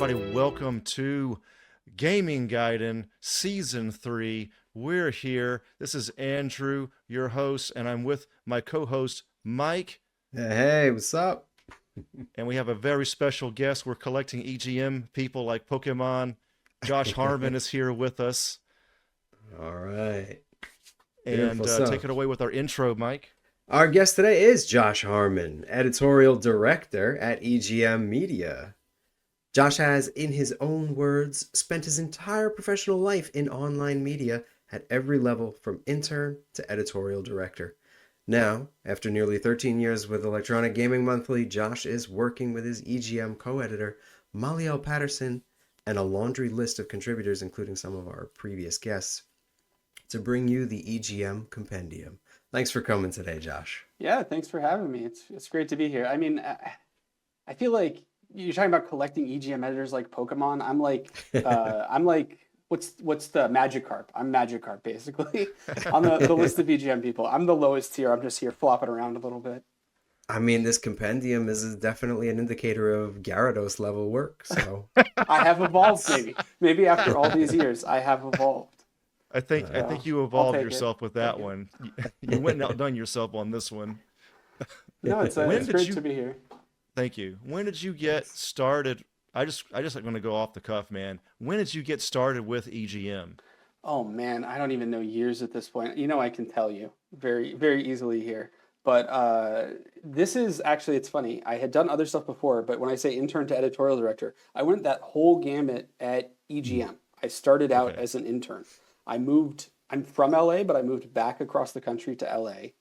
everybody. Welcome to Gaming Gaiden Season 3. We're here. This is Andrew, your host, and I'm with my co-host, Mike. Hey, what's up? And we have a very special guest. We're collecting EGM people like Pokemon. Josh Harmon is here with us. All right. And Beautiful stuff. take it away with our intro, Mike. Our guest today is Josh Harmon, editorial director at EGM Media. Josh has, in his own words, spent his entire professional life in online media at every level from intern to editorial director. Now, after nearly 13 years with Electronic Gaming Monthly, Josh is working with his EGM co-editor, Molly L. Patterson, and a laundry list of contributors, including some of our previous guests, to bring you the EGM Compendium. Thanks for coming today, Josh. Yeah, thanks for having me. It's great to be here. I mean, I feel like you're talking about collecting EGM editors like Pokemon. I'm like what's the Magikarp? I'm Magikarp basically on the list of EGM people. I'm the lowest tier. I'm just here flopping around a little bit. I mean, this compendium is definitely an indicator of Gyarados level work. So I have evolved, maybe after all these years, I have evolved. I think you evolved yourself with that Thank you. one. You went and outdone yourself on this one. No, it's great to be here. Thank you. When did you get started? I just going to go off the cuff, man. When did you get started with EGM? Oh man, I don't even know years at this point. You know, I can tell you very, very easily here. But this is actually, it's funny. I had done other stuff before, but when I say intern to editorial director, I went that whole gamut at EGM. I started out as an intern. I'm from LA, but I moved back across the country to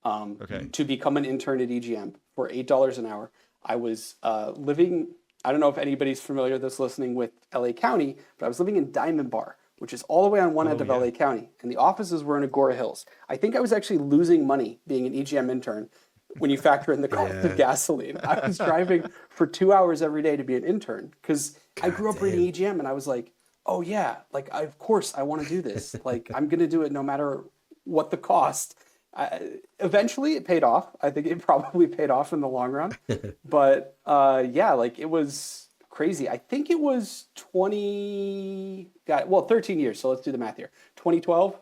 LA to become an intern at EGM for $8 an hour. I was living, I don't know if anybody's familiar with this listening with LA County, but I was living in Diamond Bar, which is all the way on one end of LA County. And the offices were in Agora Hills. I think I was actually losing money being an EGM intern when you factor in the cost of gasoline. I was driving for 2 hours every day to be an intern because I grew up reading EGM and I was like, oh yeah, like of course I want to do this. Like I'm going to do it no matter what the cost. Eventually it paid off. I think it probably paid off in the long run. But yeah, like it was crazy. I think it was 13 years. So let's do the math here. 2012.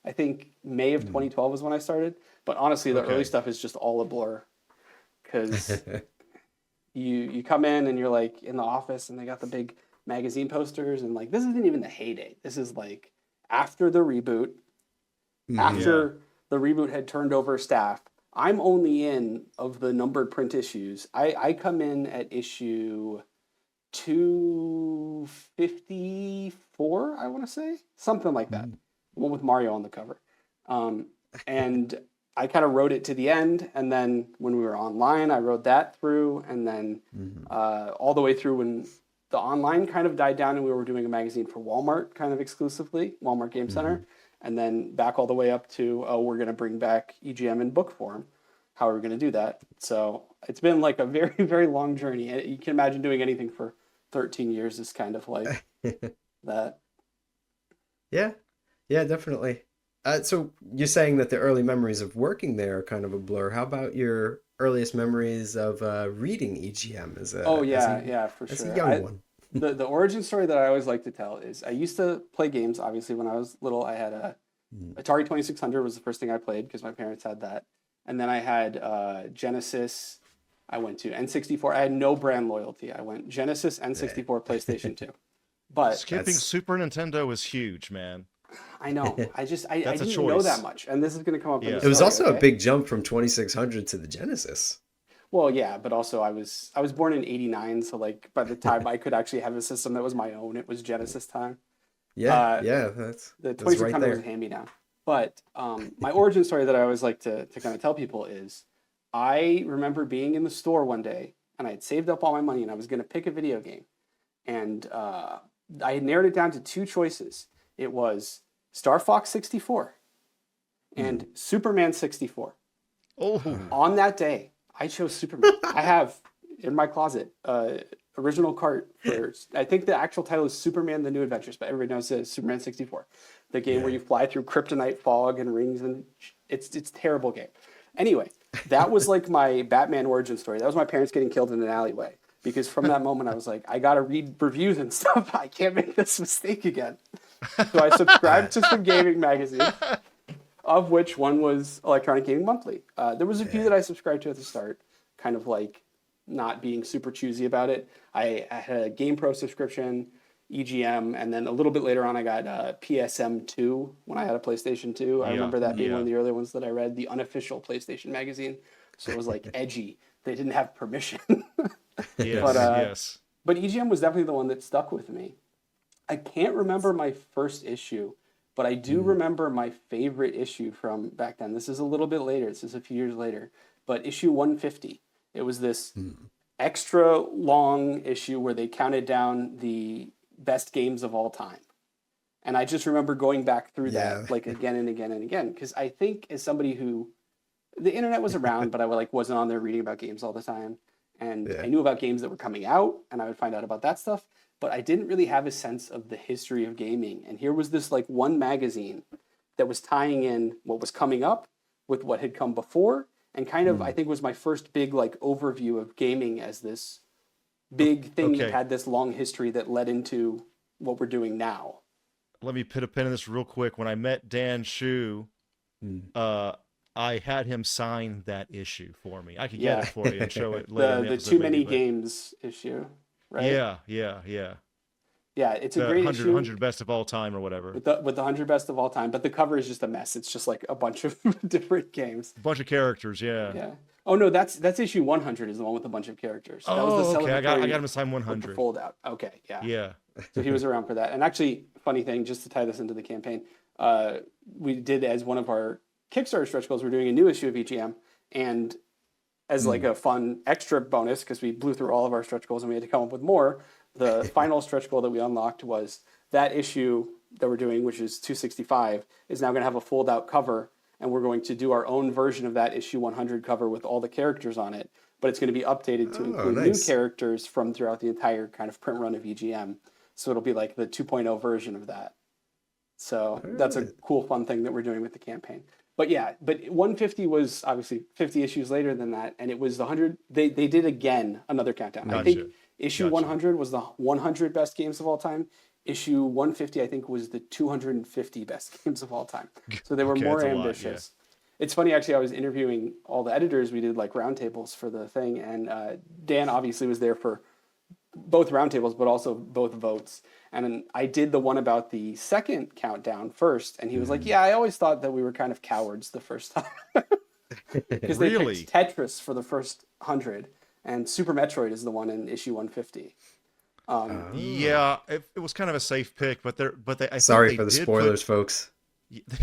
I think May of 2012 was when I started. But honestly, the early stuff is just all a blur. Because you come in and you're like in the office and they got the big magazine posters and like this isn't even the heyday. This is like after the reboot. After the reboot had turned over staff. I'm only in of the numbered print issues. I come in at issue 254, I want to say. Something like that. The one with Mario on the cover. And I kind of wrote it to the end. And then when we were online, I wrote that through. And then all the way through when the online kind of died down and we were doing a magazine for Walmart kind of exclusively, Walmart Game Center. And then back all the way up to, we're going to bring back EGM in book form. How are we going to do that? So it's been like a very, very long journey. You can imagine doing anything for 13 years is kind of like that. Yeah, definitely. So you're saying that the early memories of working there are kind of a blur. How about your earliest memories of reading EGM as a for sure. As a young one? The origin story that I always like to tell is I used to play games. Obviously, when I was little, I had a Atari 2600 was the first thing I played because my parents had that. And then I had Genesis. I went to N64. I had no brand loyalty. I went Genesis, N64, PlayStation 2. But skipping Super Nintendo is huge, man. I know. I didn't know that much. And this is going to come up in the It was story, also a big jump from 2600 to the Genesis. Well, yeah, but also I was born in '89, so like by the time I could actually have a system that was my own, it was Genesis time. That's the right 2600 was there. a hand-me-down. But my origin story that I always like to kind of tell people is I remember being in the store one day and I had saved up all my money and I was going to pick a video game, and I had narrowed it down to two choices. It was Star Fox 64 and Superman 64. On that day, I chose Superman. I have in my closet original cart for, I think the actual title is Superman: The New Adventures, but everybody knows it as Superman 64. The game where you fly through kryptonite fog and rings, and it's a terrible game. Anyway, that was like my Batman origin story. That was my parents getting killed in an alleyway. because from that moment I was like, I gotta read reviews and stuff. I can't make this mistake again. So I subscribed to some gaming magazines, of which one was Electronic Gaming Monthly. There was a few that I subscribed to at the start, kind of like not being super choosy about it. I had a GamePro subscription, EGM, and then a little bit later on I got PSM2 when I had a PlayStation 2. I remember that being one of the early ones that I read, the unofficial PlayStation magazine. So it was like edgy. They didn't have permission. Yes. But EGM was definitely the one that stuck with me. I can't remember my first issue, but I do remember my favorite issue from back then. This is a little bit later. This is a few years later. But issue 150. It was this extra long issue where they counted down the best games of all time. And I just remember going back through that like again and again and again. Because I think as somebody who, the internet was around, but I wasn't on there reading about games all the time. And I knew about games that were coming out, and I would find out about that stuff. But I didn't really have a sense of the history of gaming. And here was this like one magazine that was tying in what was coming up with what had come before. And kind of, I think, was my first big like overview of gaming as this big thing that had this long history that led into what we're doing now. Let me put a pin in this real quick. When I met Dan Shu, I had him sign that issue for me. I could get it for you and show it later. The Too Many Games issue, right? Yeah. Yeah, it's a great issue. 100 best of all time or whatever. With the 100 best of all time, but the cover is just a mess. It's just like a bunch of different games. A bunch of characters, yeah. Oh no, that's issue 100 is the one with a bunch of characters. That was the okay. I got him to sign 100. Fold out. Okay, yeah. Yeah. So he was around for that. And actually, funny thing, just to tie this into the campaign, we did as one of our Kickstarter stretch goals, we're doing a new issue of EGM, and as like a fun extra bonus, because we blew through all of our stretch goals and we had to come up with more, the final stretch goal that we unlocked was that issue that we're doing, which is 265, is now going to have a fold out cover, and we're going to do our own version of that issue 100 cover with all the characters on it, but it's going to be updated to include new characters from throughout the entire kind of print run of EGM. So it'll be like the 2.0 version of that. So that's a cool, fun thing that we're doing with the campaign. But yeah, but 150 was obviously 50 issues later than that, and it was the 100. They did again another countdown. I think issue 100 was the 100 best games of all time. Issue 150, I think, was the 250 best games of all time. So they were more ambitious. It's funny, actually, I was interviewing all the editors. We did like roundtables for the thing, and Dan obviously was there for both roundtables, but also both votes. And I did the one about the second countdown first, and he was like, yeah, I always thought that we were kind of cowards the first time. Because they picked Tetris for the first 100, and Super Metroid is the one in issue 150. Yeah, it was kind of a safe pick, but I sorry for the spoilers, folks.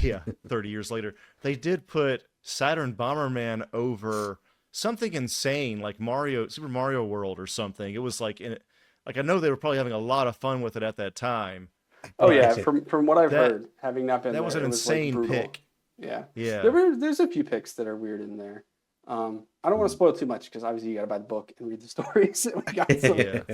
Yeah, 30 years later. They did put Saturn Bomberman over something insane like Super Mario World or something. It was like I know they were probably having a lot of fun with it at that time. Oh yeah, from what I've heard, having not been that there, was an insane like pick. Yeah. There's a few picks that are weird in there. I don't want to spoil too much because obviously you got to buy the book and read the stories. We got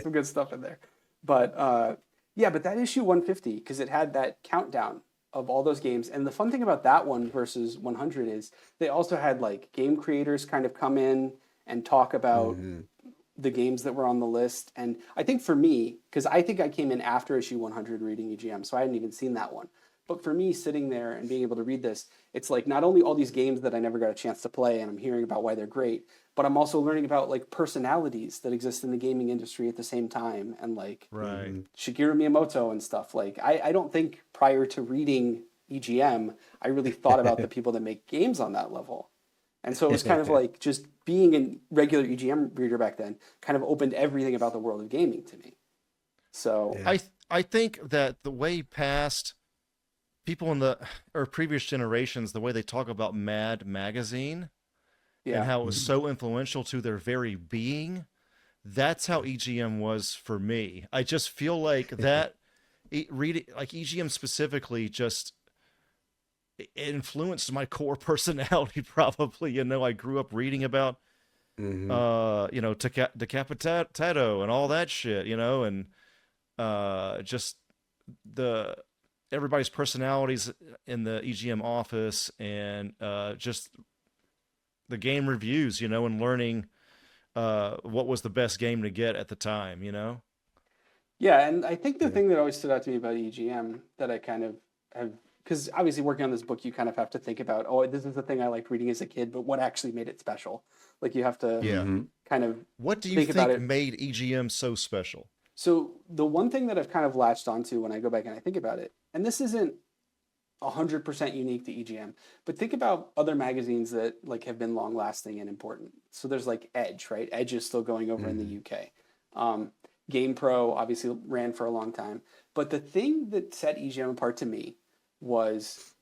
some good stuff in there. But but that issue 150, because it had that countdown of all those games, and the fun thing about that one versus 100 is they also had like game creators kind of come in and talk about the games that were on the list. And I think for me, because I think I came in after issue 100 reading EGM, so I hadn't even seen that one. But for me, sitting there and being able to read this, it's like not only all these games that I never got a chance to play and I'm hearing about why they're great, but I'm also learning about like personalities that exist in the gaming industry at the same time, and like Shigeru Miyamoto and stuff. Like I don't think prior to reading EGM, I really thought about the people that make games on that level. And so it was kind of like just being a regular EGM reader back then kind of opened everything about the world of gaming to me. So I think that the way past people in the previous generations, the way they talk about Mad Magazine and how it was so influential to their very being, that's how EGM was for me. I just feel like that reading, like EGM specifically, just it influenced my core personality probably. I grew up reading about Decapitato and all that shit, and just everybody's personalities in the EGM office, and just the game reviews, and learning what was the best game to get at the time, Yeah, and I think the thing that always stood out to me about EGM that I kind of have, because obviously working on this book, you kind of have to think about, oh, this is the thing I liked reading as a kid, but what actually made it special? Like you have to kind of What do you think about think it. made EGM so special? So the one thing that I've kind of latched onto when I go back and I think about it, and this isn't 100% unique to EGM, but think about other magazines that like have been long lasting and important. So there's like Edge, right? Edge is still going over in the UK. Game Pro obviously ran for a long time, but the thing that set EGM apart to me was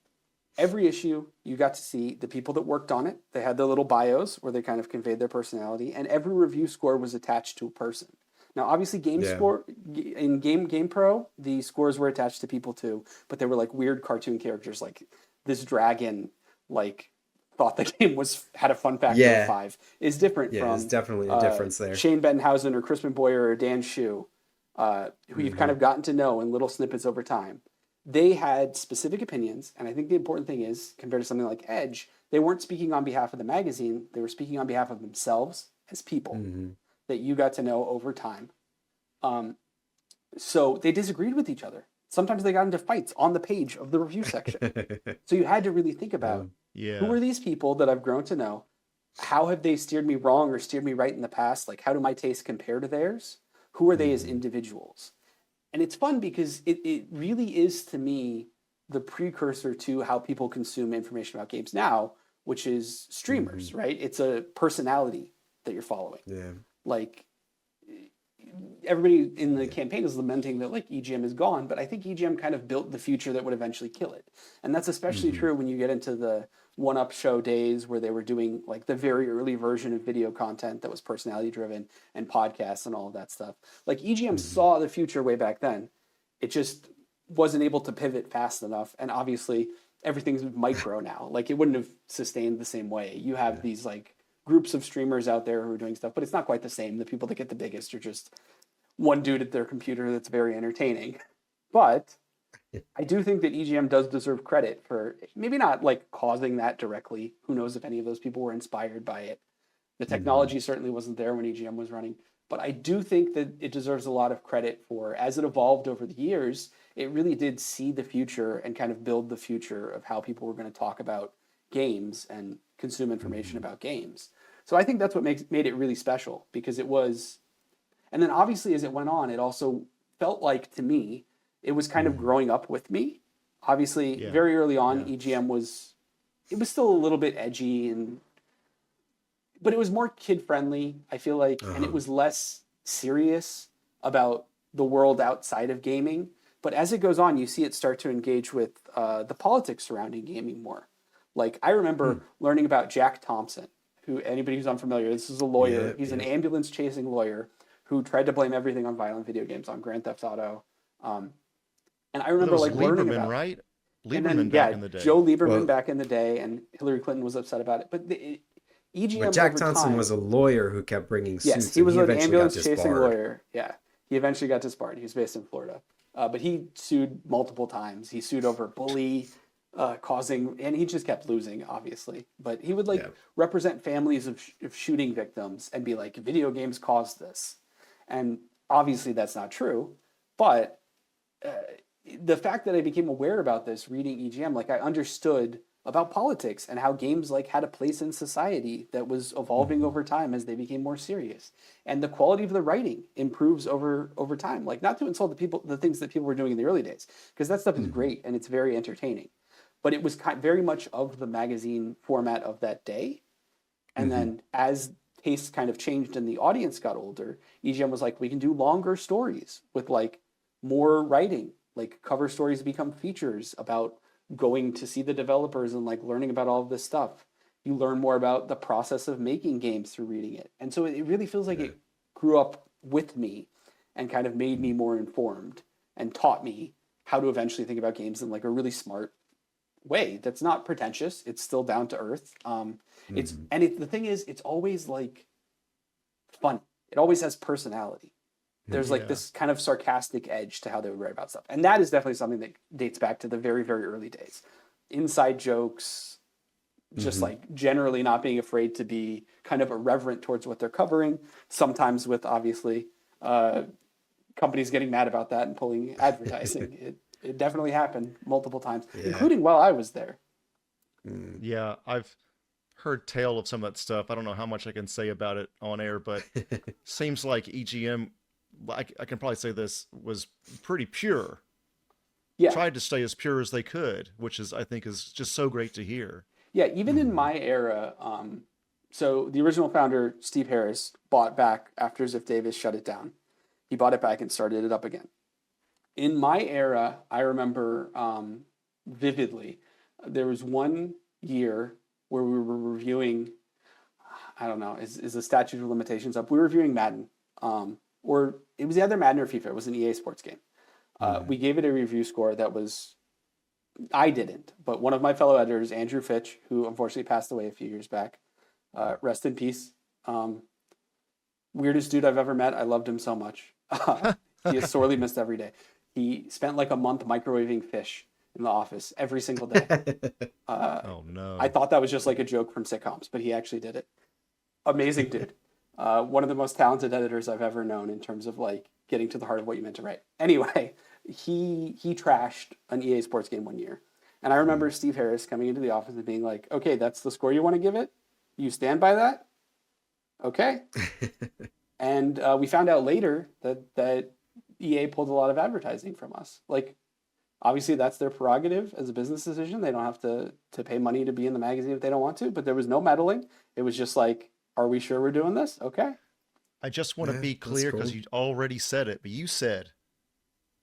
every issue you got to see the people that worked on it. They had their little bios where they kind of conveyed their personality, and every review score was attached to a person. Now, obviously, Game Pro, the scores were attached to people too, but they were like weird cartoon characters, like this dragon, like thought the game had a fun factor of 5 is different from. There's definitely a difference there. Shane Bettenhausen or Crispin Boyer or Dan Shu, who you've kind of gotten to know in little snippets over time. They had specific opinions, and I think the important thing is, compared to something like Edge, they weren't speaking on behalf of the magazine; they were speaking on behalf of themselves as people. That you got to know over time. So they disagreed with each other. Sometimes they got into fights on the page of the review section. So you had to really think about who are these people that I've grown to know? How have they steered me wrong or steered me right in the past? Like, how do my tastes compare to theirs? Who are they as individuals? And it's fun because it really is, to me, the precursor to how people consume information about games now, which is streamers, right? It's a personality that you're following. Yeah. Like, everybody in the campaign is lamenting that like EGM is gone, but I think EGM kind of built the future that would eventually kill it. And that's especially true when you get into the one-up show days where they were doing like the very early version of video content that was personality driven and podcasts and all of that stuff. Like EGM saw the future way back then. It just wasn't able to pivot fast enough. And obviously everything's micro now. Like it wouldn't have sustained the same way. You have these like groups of streamers out there who are doing stuff, but it's not quite the same. The people that get the biggest are just one dude at their computer that's very entertaining. But I do think that EGM does deserve credit for maybe not like causing that directly. Who knows if any of those people were inspired by it. The technology certainly wasn't there when EGM was running, but I do think that it deserves a lot of credit for, as it evolved over the years, it really did see the future and kind of build the future of how people were going to talk about games and consume information about games. So I think that's what made it really special, because it was, and then obviously as it went on, it also felt like, to me, it was kind of growing up with me. Obviously, very early on, EGM was still a little bit edgy, but it was more kid-friendly, I feel like, and it was less serious about the world outside of gaming. But as it goes on, you see it start to engage with the politics surrounding gaming more. Like, I remember learning about Jack Thompson, who, anybody who's unfamiliar, this is a lawyer. He's an ambulance-chasing lawyer who tried to blame everything on violent video games, on Grand Theft Auto. And I remember like learning about, right? Lieberman back in the day. Joe Lieberman back in the day, and Hillary Clinton was upset about it. But EGM, but Jack Thompson was a lawyer who kept bringing suits. Yes, he was an ambulance-chasing lawyer. Yeah, he eventually got disbarred. He was based in Florida, but he sued multiple times. He sued over bully causing, and he just kept losing, obviously. But he would represent families of shooting victims and be like, video games caused this. And obviously that's not true. But the fact that I became aware about this reading EGM, like I understood about politics and how games like had a place in society that was evolving over time as they became more serious. And the quality of the writing improves over time. Like, not to insult the things that people were doing in the early days, because that stuff is great and it's very entertaining. But it was very much of the magazine format of that day. And then as tastes kind of changed and the audience got older, EGM was like, we can do longer stories with like more writing. Like, cover stories become features about going to see the developers and like learning about all of this stuff. You learn more about the process of making games through reading it. And so it really feels like it grew up with me and kind of made me more informed and taught me how to eventually think about games in like a really smart way that's not pretentious. It's still down to earth. The thing is, it's always like fun. It always has personality. There's like this kind of sarcastic edge to how they would write about stuff. And that is definitely something that dates back to the very, very early days. Inside jokes, just like generally not being afraid to be kind of irreverent towards what they're covering. Sometimes with obviously companies getting mad about that and pulling advertising. It definitely happened multiple times, including while I was there. Yeah, I've heard tale of some of that stuff. I don't know how much I can say about it on air, but seems like EGM, I can probably say this, was pretty pure. Yeah. Tried to stay as pure as they could, which is, I think, is just so great to hear. Yeah, even in my era, so the original founder, Steve Harris, bought back after Ziff Davis shut it down. He bought it back and started it up again. In my era, I remember vividly, there was one year where we were reviewing, I don't know, is the statute of limitations up? We were reviewing Madden, or it was either Madden or FIFA. It was an EA Sports game. We gave it a review score that was, I didn't, but one of my fellow editors, Andrew Fitch, who unfortunately passed away a few years back, rest in peace. Weirdest dude I've ever met. I loved him so much. He is sorely missed every day. He spent like a month microwaving fish in the office every single day. Oh no! I thought that was just like a joke from sitcoms, but he actually did it. Amazing dude. One of the most talented editors I've ever known in terms of like getting to the heart of what you meant to write. Anyway, he trashed an EA Sports game one year. And I remember Steve Harris coming into the office and being like, okay, that's the score you want to give it? You stand by that? Okay. And we found out later that EA pulled a lot of advertising from us. Like, obviously that's their prerogative as a business decision. They don't have to pay money to be in the magazine if they don't want to, but there was no meddling. It was just like, are we sure we're doing this? Okay. I just want to be clear because you already said it, but you said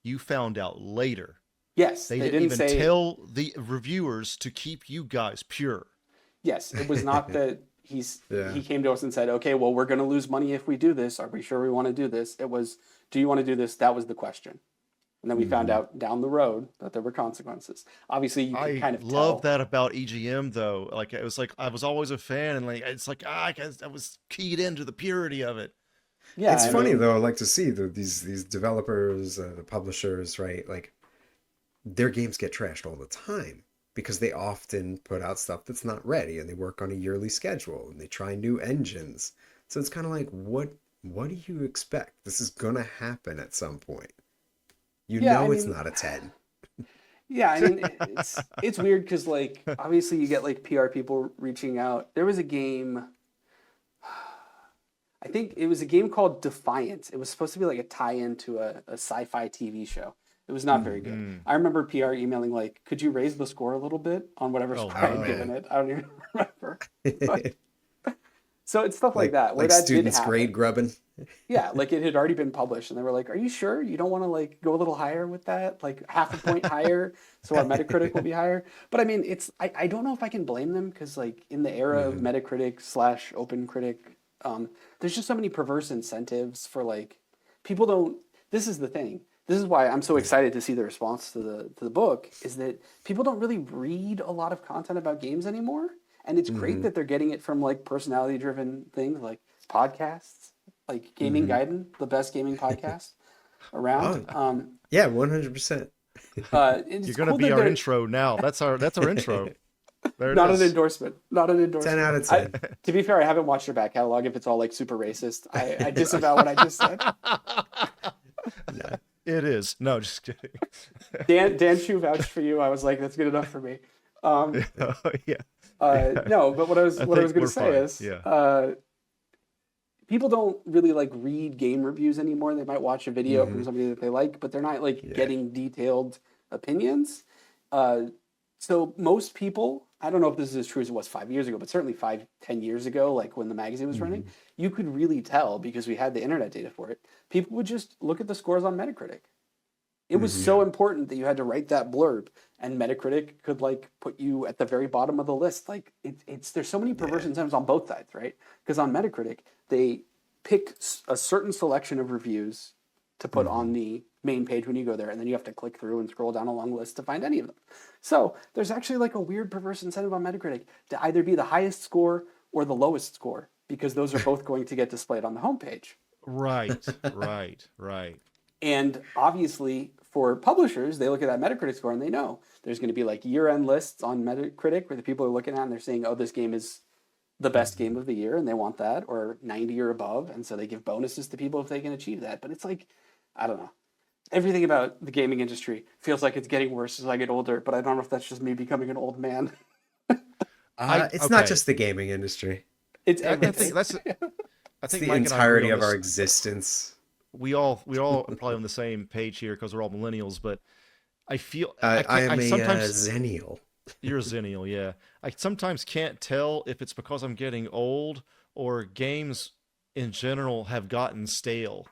you found out later. Yes. They didn't even tell the reviewers to keep you guys pure. Yes. It was not that he came to us and said, okay, well, we're going to lose money if we do this. Are we sure we want to do this? It was, do you want to do this? That was the question. And then we found out down the road that there were consequences. Obviously, you can kind of tell. I love that about EGM, though. Like, it was like, I was always a fan, and like, it's like, I was keyed into the purity of it. Yeah, it's funny though, like to see these developers, the publishers, right? Like, their games get trashed all the time because they often put out stuff that's not ready, and they work on a yearly schedule, and they try new engines. So it's kind of like, what do you expect? This is gonna happen at some point. It's not a 10. Yeah, I mean, it's weird because, like, obviously you get, like, PR people reaching out. There was a game, I think it was a game called Defiance. It was supposed to be, like, a tie-in to a sci-fi TV show. It was not very good. I remember PR emailing, like, could you raise the score a little bit on whatever score I'd given it? I don't even remember. So it's stuff like that. Like that students grade grubbing. Yeah, like it had already been published, and they were like, "Are you sure you don't want to like go a little higher with that? Like half a point higher, so our Metacritic will be higher." But I mean, I don't know if I can blame them because like in the era of Metacritic / OpenCritic, there's just so many perverse incentives for like people don't. This is the thing. This is why I'm so excited to see the response to the book. Is that people don't really read a lot of content about games anymore. And it's great that they're getting it from like personality-driven things like podcasts, like Gaming Gaiden, the best gaming podcast around. Yeah, 100%. You're going to be our intro now. That's our intro. Not an endorsement. 10 out of 10. To be fair, I haven't watched your back catalog if it's all like super racist. I disavow what I just said. No. It is. No, just kidding. Dan Chu vouched for you. I was like, that's good enough for me. Yeah. No, but what I was going to say is, people don't really like read game reviews anymore. They might watch a video from somebody that they like, but they're not like getting detailed opinions. So most people, I don't know if this is as true as it was 5 years ago, but certainly 5-10 years ago, like when the magazine was running, you could really tell because we had the internet data for it. People would just look at the scores on Metacritic. It was so important that you had to write that blurb, and Metacritic could like put you at the very bottom of the list. Like there's so many perverse incentives on both sides, right? Because on Metacritic, they pick a certain selection of reviews to put on the main page when you go there, and then you have to click through and scroll down a long list to find any of them. So there's actually like a weird perverse incentive on Metacritic to either be the highest score or the lowest score, because those are both going to get displayed on the homepage. Right. And obviously, for publishers, they look at that Metacritic score and they know there's going to be like year-end lists on Metacritic where the people are looking at and they're saying, oh, this game is the best game of the year, and they want that, or 90 or above, and so they give bonuses to people if they can achieve that. But it's like, I don't know. Everything about the gaming industry feels like it's getting worse as I get older, but I don't know if that's just me becoming an old man. It's not just the gaming industry. It's I think It's the Mike and I entirety agree on of our this. existence. We all are probably on the same page here because we're all millennials, but I feel I am a sometimes Zennial. you're a Xennial, yeah. I sometimes can't tell if it's because I'm getting old or games in general have gotten stale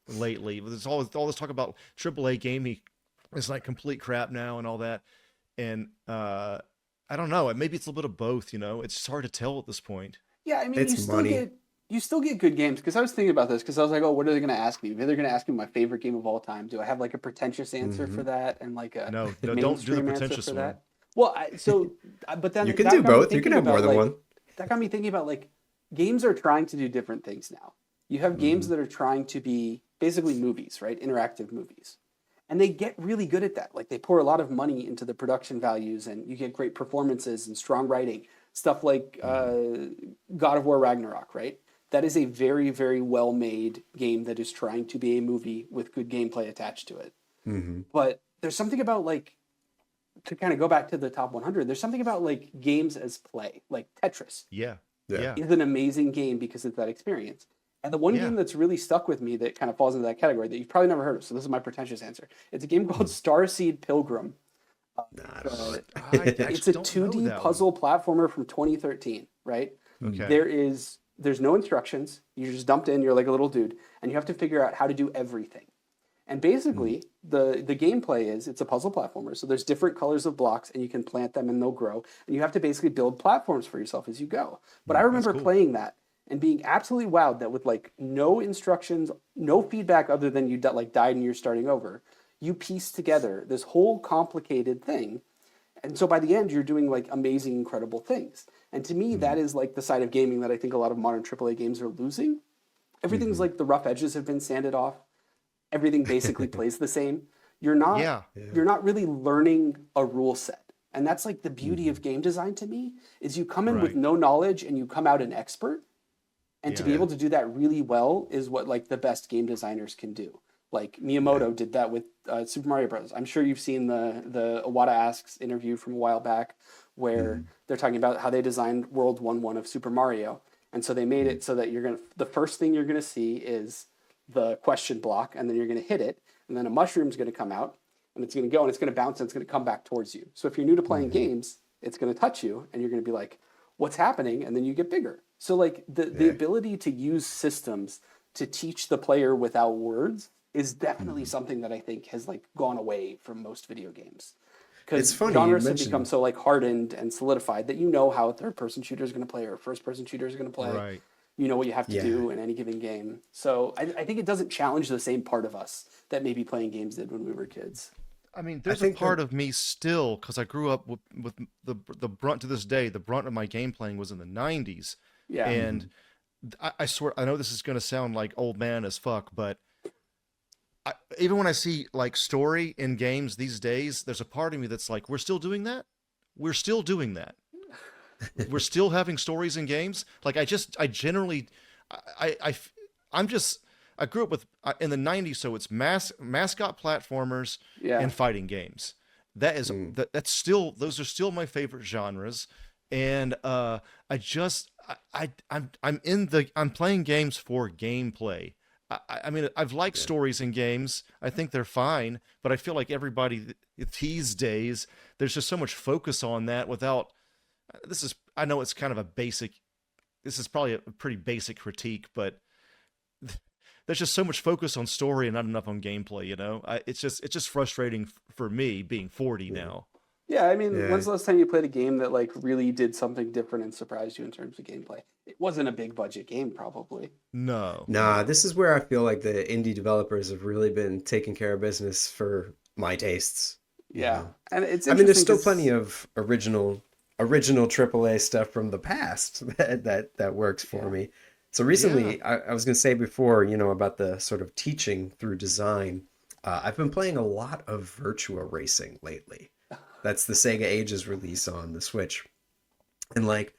lately. There's all this talk about AAA gaming is like complete crap now and all that, and I don't know. Maybe it's a little bit of both. It's just hard to tell at this point. Yeah, I mean, It's money. You still get good games, because I was thinking about this because I was like, oh, what are they going to ask me? Maybe they're going to ask me my favorite game of all time. Do I have like a pretentious answer for that and like a No, don't do the mainstream answer pretentious for one. that? Well, but then You can that do got me both. You can thinking have more about, than like, one. That got me thinking about like games are trying to do different things now. You have games that are trying to be basically movies, right? Interactive movies. And they get really good at that. Like they pour a lot of money into the production values and you get great performances and strong writing. Stuff like God of War Ragnarok, right? That is a very, very well-made game that is trying to be a movie with good gameplay attached to it. But there's something about like, to kind of go back to the top 100, there's something about like games as play, like Tetris. Yeah. Yeah. Is an amazing game because of that experience. And the one game that's really stuck with me that kind of falls into that category that you've probably never heard of, so this is my pretentious answer. It's a game called Starseed Pilgrim. It's a 2D puzzle platformer from 2013, right? Okay. There's no instructions. You're just dumped in, you're like a little dude, and you have to figure out how to do everything. And basically, the gameplay is it's a puzzle platformer. So there's different colors of blocks, and you can plant them, and they'll grow. And you have to basically build platforms for yourself as you go. But I remember playing that and being absolutely wowed that with like no instructions, no feedback other than you like died and you're starting over, you piece together this whole complicated thing. And so by the end, you're doing like amazing, incredible things. And to me, that is like the side of gaming that I think a lot of modern AAA games are losing. Everything's like the rough edges have been sanded off. Everything basically plays the same. You're not really learning a rule set. And that's like the beauty of game design to me, is you come in with no knowledge and you come out an expert. And to be able to do that really well is what like the best game designers can do. Like Miyamoto did that with Super Mario Bros. I'm sure you've seen the Iwata Asks interview from a while back where they're talking about how they designed World 1-1 of Super Mario. And so they made it so that the first thing you're gonna see is the question block, and then you're gonna hit it, and then a mushroom's gonna come out, and it's gonna go and it's gonna bounce and it's gonna come back towards you. So if you're new to playing games, it's gonna touch you and you're gonna be like, what's happening? And then you get bigger. So like the ability to use systems to teach the player without words is definitely something that I think has like gone away from most video games. Because genres have become so like hardened and solidified that you know how a third-person shooter is going to play or a first-person shooter is going to play. Right. You know what you have to do in any given game. So I think it doesn't challenge the same part of us that maybe playing games did when we were kids. I mean, there's a part of me still, because I grew up with the brunt to this day. The brunt of my game playing was in the 90s. Yeah. And I swear, I know this is going to sound like old man as fuck, but even when I see like story in games these days, there's a part of me that's like, we're still doing that? We're still doing that. We're still having stories in games. Like I grew up with in the 90s, so it's mascot platformers and fighting games. That's still, those are still my favorite genres. And I'm playing games for gameplay. I mean, I've liked stories in games. I think they're fine, but I feel like everybody these days, there's just so much focus on that without, I know it's kind of this is probably a pretty basic critique, but there's just so much focus on story and not enough on gameplay, It's just frustrating for me being 40 now. Yeah, I mean, when's the last time you played a game that like really did something different and surprised you in terms of gameplay? It wasn't a big budget game, probably. No. Nah, this is where I feel like the indie developers have really been taking care of business for my tastes. Yeah, and it's. I mean, there's still plenty of original AAA stuff from the past that works for me. So recently, I was going to say before, about the sort of teaching through design. I've been playing a lot of Virtua Racing lately. That's the Sega Ages release on the Switch. And like,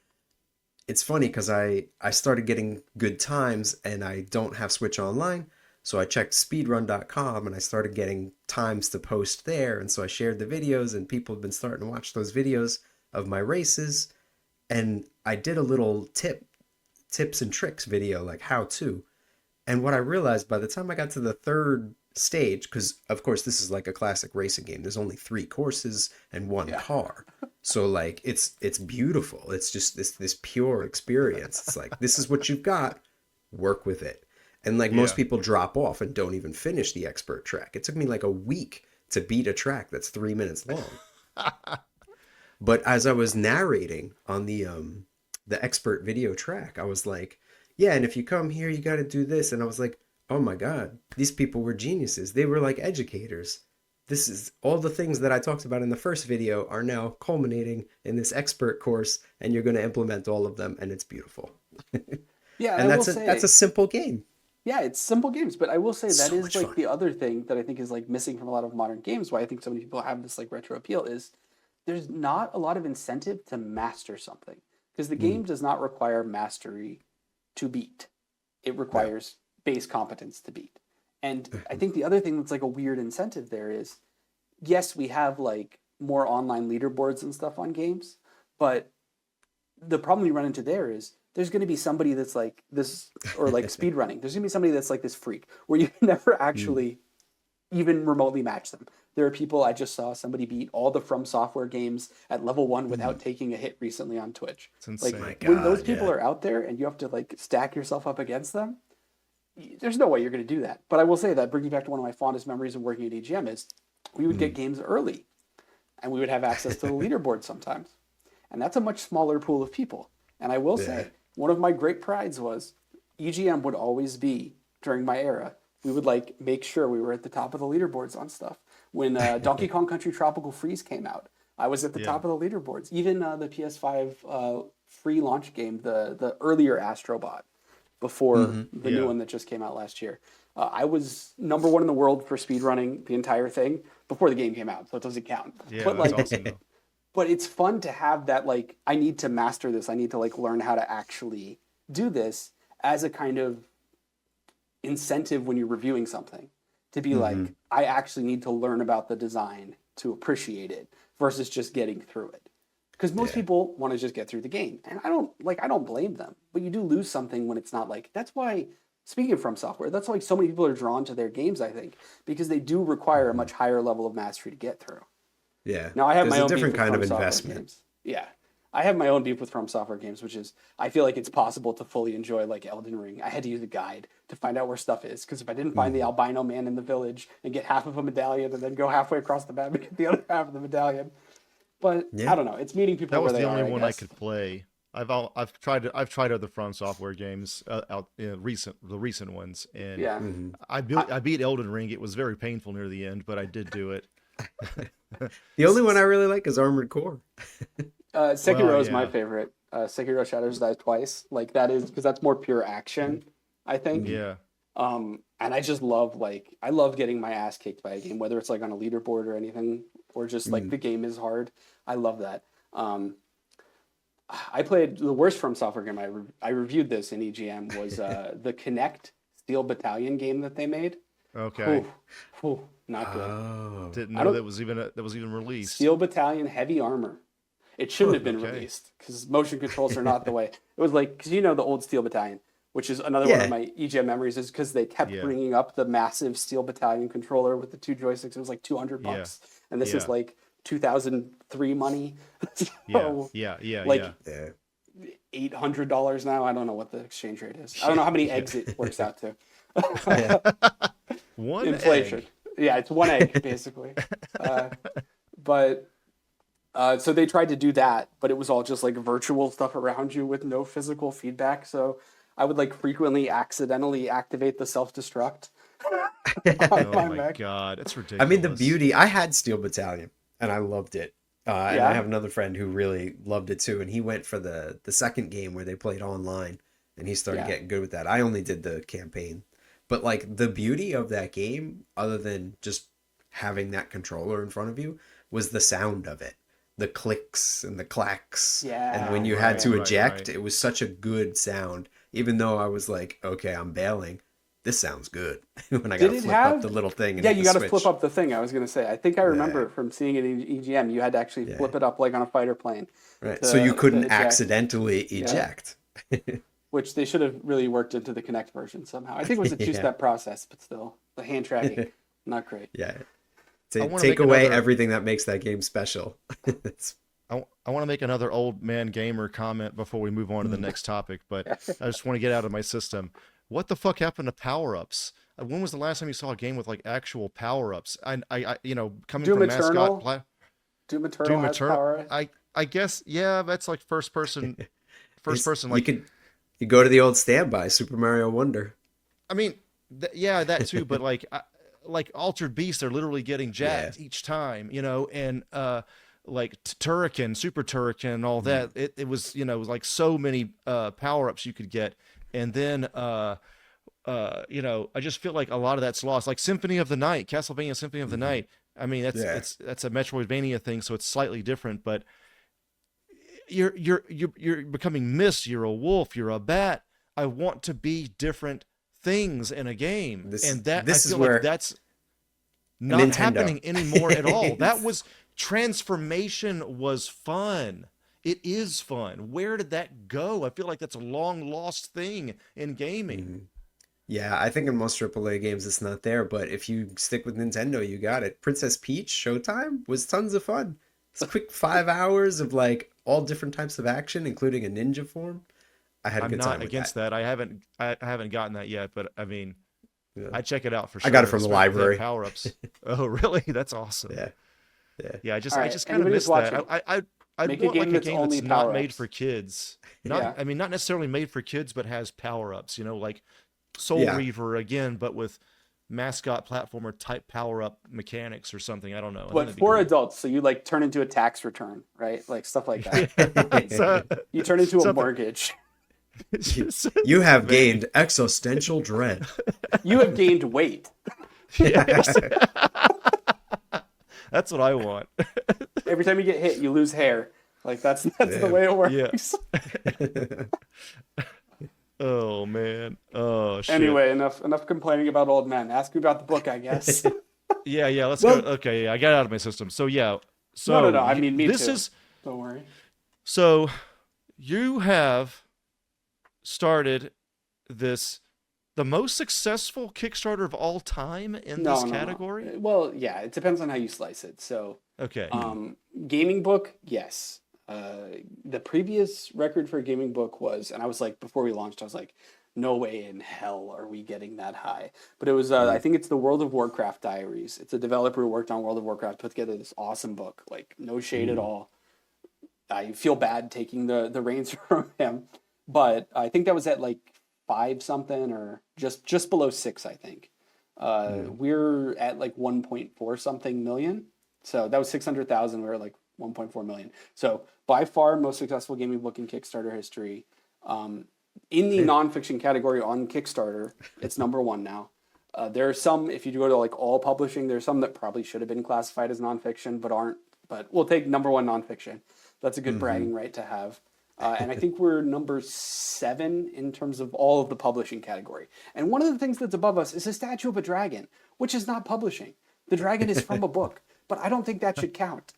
it's funny because I started getting good times and I don't have Switch Online. So I checked speedrun.com and I started getting times to post there. And so I shared the videos and people have been starting to watch those videos of my races. And I did a little tips and tricks video, like how to. And what I realized by the time I got to the third stage, because of course this is like a classic racing game, there's only 3 courses and 1 car. So like it's beautiful. It's just this pure experience. It's like, this is what you've got, work with it. And like most people drop off and don't even finish the expert track. It took me like a week to beat a track that's 3 minutes long. But as I was narrating on the expert video track, I was like, yeah, and if you come here, you got to do this. And I was like, oh my God, these people were geniuses. They were like educators. This is all the things that I talked about in the first video are now culminating in this expert course, and you're going to implement all of them, and it's beautiful. Yeah, and that's a simple game. Yeah, it's simple games, but I will say that So is much like fun. the other thing that I think is like missing from a lot of modern games, why I think so many people have this like retro appeal, is there's not a lot of incentive to master something, because the game does not require mastery to beat. It requires base competence to beat. And I think the other thing that's like a weird incentive there is, yes, we have like more online leaderboards and stuff on games, but the problem you run into there is there's going to be somebody that's like this, or like speed running. There's going to be somebody that's like this freak where you can never actually even remotely match them. There are people, I just saw somebody beat all the From Software games at level 1 without taking a hit recently on Twitch. It's insane. Like when those people are out there and you have to like stack yourself up against them, there's no way you're going to do that. But I will say that, bringing back to one of my fondest memories of working at EGM, is we would get games early and we would have access to the leaderboard sometimes. And that's a much smaller pool of people. And I will say, one of my great prides was EGM would always be, during my era, we would like make sure we were at the top of the leaderboards on stuff. When Donkey Kong Country Tropical Freeze came out, I was at the top of the leaderboards. Even the PS5 free launch game, the earlier Astrobot, before the new one that just came out last year. I was number 1 in the world for speedrunning the entire thing before the game came out, so it doesn't count. Yeah, but that's like, awesome, though. but it's fun to have that, like, I need to master this. I need to like learn how to actually do this as a kind of incentive when you're reviewing something, to be like, I actually need to learn about the design to appreciate it versus just getting through it. Because most people want to just get through the game. And I don't blame them. But you do lose something when it's not like, that's why, speaking of From Software, that's why so many people are drawn to their games, I think, because they do require a much higher level of mastery to get through. Yeah. Now I have There's my own a different beef with kind of From Software investment. games. Yeah. I have my own beef with From Software games, which is I feel like it's possible to fully enjoy like Elden Ring. I had to use a guide to find out where stuff is, because if I didn't find the albino man in the village and get half of a medallion and then go halfway across the map and get the other half of the medallion. But I don't know. It's meeting people That was where the they only are, one I I guess. could play. I've tried other From Software games out the recent ones, and Yeah. I beat Elden Ring. It was very painful near the end, but I did do it. The only one I really like is Armored Core. Sekiro Well, is my yeah. favorite. Sekiro Shadows Die Twice. Like that is because that's more pure action, I think. Yeah, And I just love I love getting my ass kicked by a game, whether it's like on a leaderboard or anything, or just like the game is hard. I love that. I played the worst From Software game. I reviewed this in EGM was the Connect Steel Battalion game that they made. okay. Not good. Oh. Didn't I know don't- that was even released. Steel Battalion Heavy Armor. It shouldn't have been Okay. released because motion controls are not the way. It was like, because the old Steel Battalion, which is another one of my EGM memories, is because they kept bringing up the massive Steel Battalion controller with the 2 joysticks. It was like $200, and this is like 2003 money. So, Yeah. like $800 now. I don't know what the exchange rate is. I don't know how many eggs it works out to. One Inflation. egg. Yeah, it's 1 egg basically. But so they tried to do that, but it was all just like virtual stuff around you with no physical feedback. So I would like frequently accidentally activate the self-destruct. Oh my god, it's ridiculous. I mean, the beauty, I had Steel Battalion and I loved it. And I have another friend who really loved it too. And he went for the second game where they played online and he started getting good with that. I only did the campaign, But like the beauty of that game, other than just having that controller in front of you, was the sound of it. The clicks and the clacks. And when Yeah. you had to Right, eject, right. it was such a good sound. Even though I was like, okay, I'm bailing. This sounds good. When I Did gotta it flip up have? the little thing and Yeah, hit you the got to flip switch. up the thing. I was gonna say. I think I Yeah, remember from seeing it in EGM, you had to actually yeah. flip it up like on a fighter plane Right. So you to couldn't eject. accidentally Yeah, eject. which they should have really worked into the Connect version somehow. I think it was a Yeah. two-step process, but still, the hand tracking, not great. Yeah. I want to Take make away another. everything that makes that game special. It's, I want to make another old man gamer comment before we move on to the next topic, but I just want to get out of my system. What the fuck happened to power-ups? When was the last time you saw a game with like actual power-ups? Coming Doom from mascot Eternal. Doom Eternal Doom has Eternal. power. I guess yeah, that's like first person you like could you go to the old standby, Super Mario Wonder. I mean yeah, that too, but like Altered Beast, they're literally getting Yeah. jacked each time, and like Turrican, Super Turrican, and all that. It was it was like so many power-ups you could get, and then I just feel like a lot of that's lost. Like Symphony of the Night, Castlevania Symphony of the Night. I mean, Yeah. that's a Metroidvania thing, so it's slightly different. But you're becoming Mist. You're a wolf. You're a bat. I want to be different things in a game, and that I This is feel where like that's not Nintendo. happening anymore at all. That was transformation was fun. It is fun. Where did that go? I feel like that's a long lost thing in gaming. Yeah, I think in most AAA games it's not there, but if you stick with Nintendo, you got it. Princess Peach Showtime was tons of fun. It's a quick 5 hours of like all different types of action, including a ninja form. I had a I'm good time not with against that. that. I haven't gotten that yet, but I mean, Yeah. I check it out for I sure. got it from the especially if they have library. power-ups. Oh, really? That's awesome. Yeah, yeah. Yeah, All I right, just kind of anybody who's miss that. watching, I'd make a want like game a that's game only that's not made power-ups. for kids. Yeah. Not necessarily made for kids, but has power-ups, like Soul Yeah. Reaver again, but with mascot platformer type power-up mechanics or something. I don't know. I think But that'd be for cool. adults, so you like turn into a tax return, right? Like stuff like that. So- You turn into a something. mortgage. You have Maybe. gained existential dread. You have gained weight. Yes. That's what I want. Every time you get hit, you lose hair. Like that's the Yeah. way it works. Oh man. Oh shit. Anyway, enough complaining about old men. Ask me about the book, I guess. Yeah, let's Well- go. Okay, yeah, I got it out of my system. So yeah. So No. I mean, me this too. is Don't worry. so you have started the most successful Kickstarter of all time in this category? No. Well, yeah, it depends on how you slice it. So, Okay. gaming book, yes. The previous record for a gaming book was, and I was like, before we launched, I was like, no way in hell are we getting that high. But it was, I think it's the World of Warcraft Diaries. It's a developer who worked on World of Warcraft, put together this awesome book, like no shade at all. I feel bad taking the reins from him, but I think that was at like 5 something or just below 6, I think. We're at like 1.4 something million. So that was 600,000. We were like 1.4 million. So by far most successful gaming book in Kickstarter history. In the nonfiction category on Kickstarter, it's number 1 now. There are some, if you go to like all publishing, there's some that probably should have been classified as nonfiction, but aren't. But we'll take number 1 nonfiction. That's a good bragging right to have. And I think we're number 7 in terms of all of the publishing category. And one of the things that's above us is a statue of a dragon, which is not publishing. The dragon is from a book, but I don't think that should count.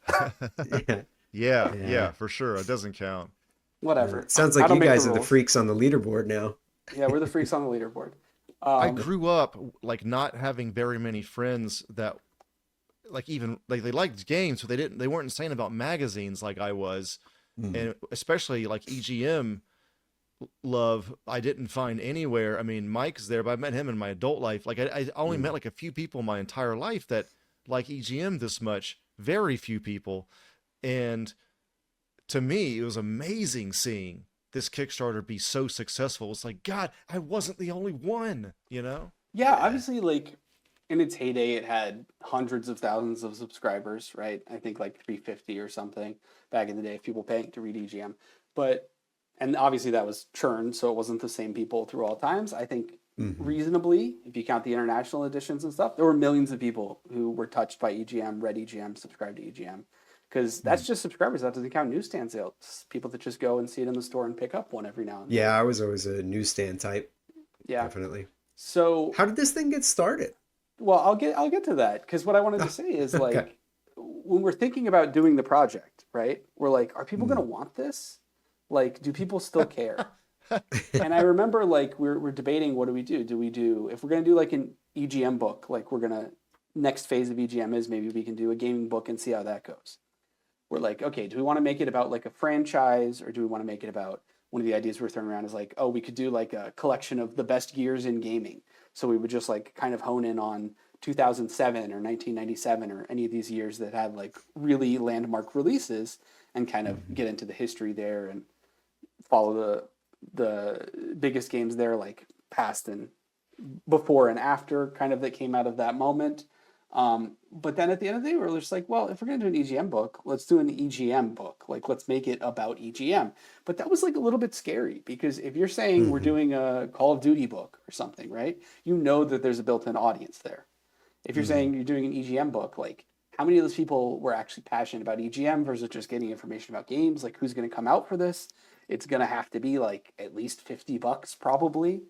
Yeah, for sure. It doesn't count. Whatever. It sounds I like don't you make the guys are the rules. freaks on the leaderboard now. Yeah, we're the freaks on the leaderboard. I grew up like not having very many friends that like even like they liked games, but they weren't insane about magazines like I was. And especially like EGM love, I didn't find anywhere. I mean, Mike's there, but I met him in my adult life. Like I only met like a few people in my entire life that like EGM this much, very few people. And to me, it was amazing seeing this Kickstarter be so successful. It's like, God, I wasn't the only one, Yeah, obviously, like in its heyday, it had hundreds of thousands of subscribers, right? I think like 350 or something back in the day of people paying to read EGM. And obviously that was churn, so it wasn't the same people through all times. I think reasonably, if you count the international editions and stuff. There were millions of people who were touched by EGM, read EGM, subscribed to EGM. Because that's just subscribers. That doesn't count newsstand sales. It's people that just go and see it in the store and pick up one every now and then. Yeah, I was always a newsstand type. Yeah. Definitely. So how did this thing get started? Well, I'll get to that, because what I wanted to say is like, okay, when we're thinking about doing the project, right? We're like, are people going to want this? Like, do people still care? And I remember like we're debating, what do we do? Do we do, if we're going to do like an EGM book, like we're going to, next phase of EGM is maybe we can do a gaming book and see how that goes. We're like, okay, do we want to make it about like a franchise, or do we want to make it about, one of the ideas we're throwing around is like, oh, we could do like a collection of the best years in gaming. So we would just like kind of hone in on 2007 or 1997 or any of these years that had like really landmark releases, and kind of get into the history there and follow the biggest games there, like past and before and after, kind of, that came out of that moment. But then at the end of the day, we're just like, well, if we're going to do an EGM book, let's do an EGM book. Like, let's make it about EGM. But that was like a little bit scary, because if you're saying we're doing a Call of Duty book or something, right? You know that there's a built-in audience there. If you're saying you're doing an EGM book, like, how many of those people were actually passionate about EGM versus just getting information about games? Like, who's going to come out for this? It's going to have to be like at least $50 probably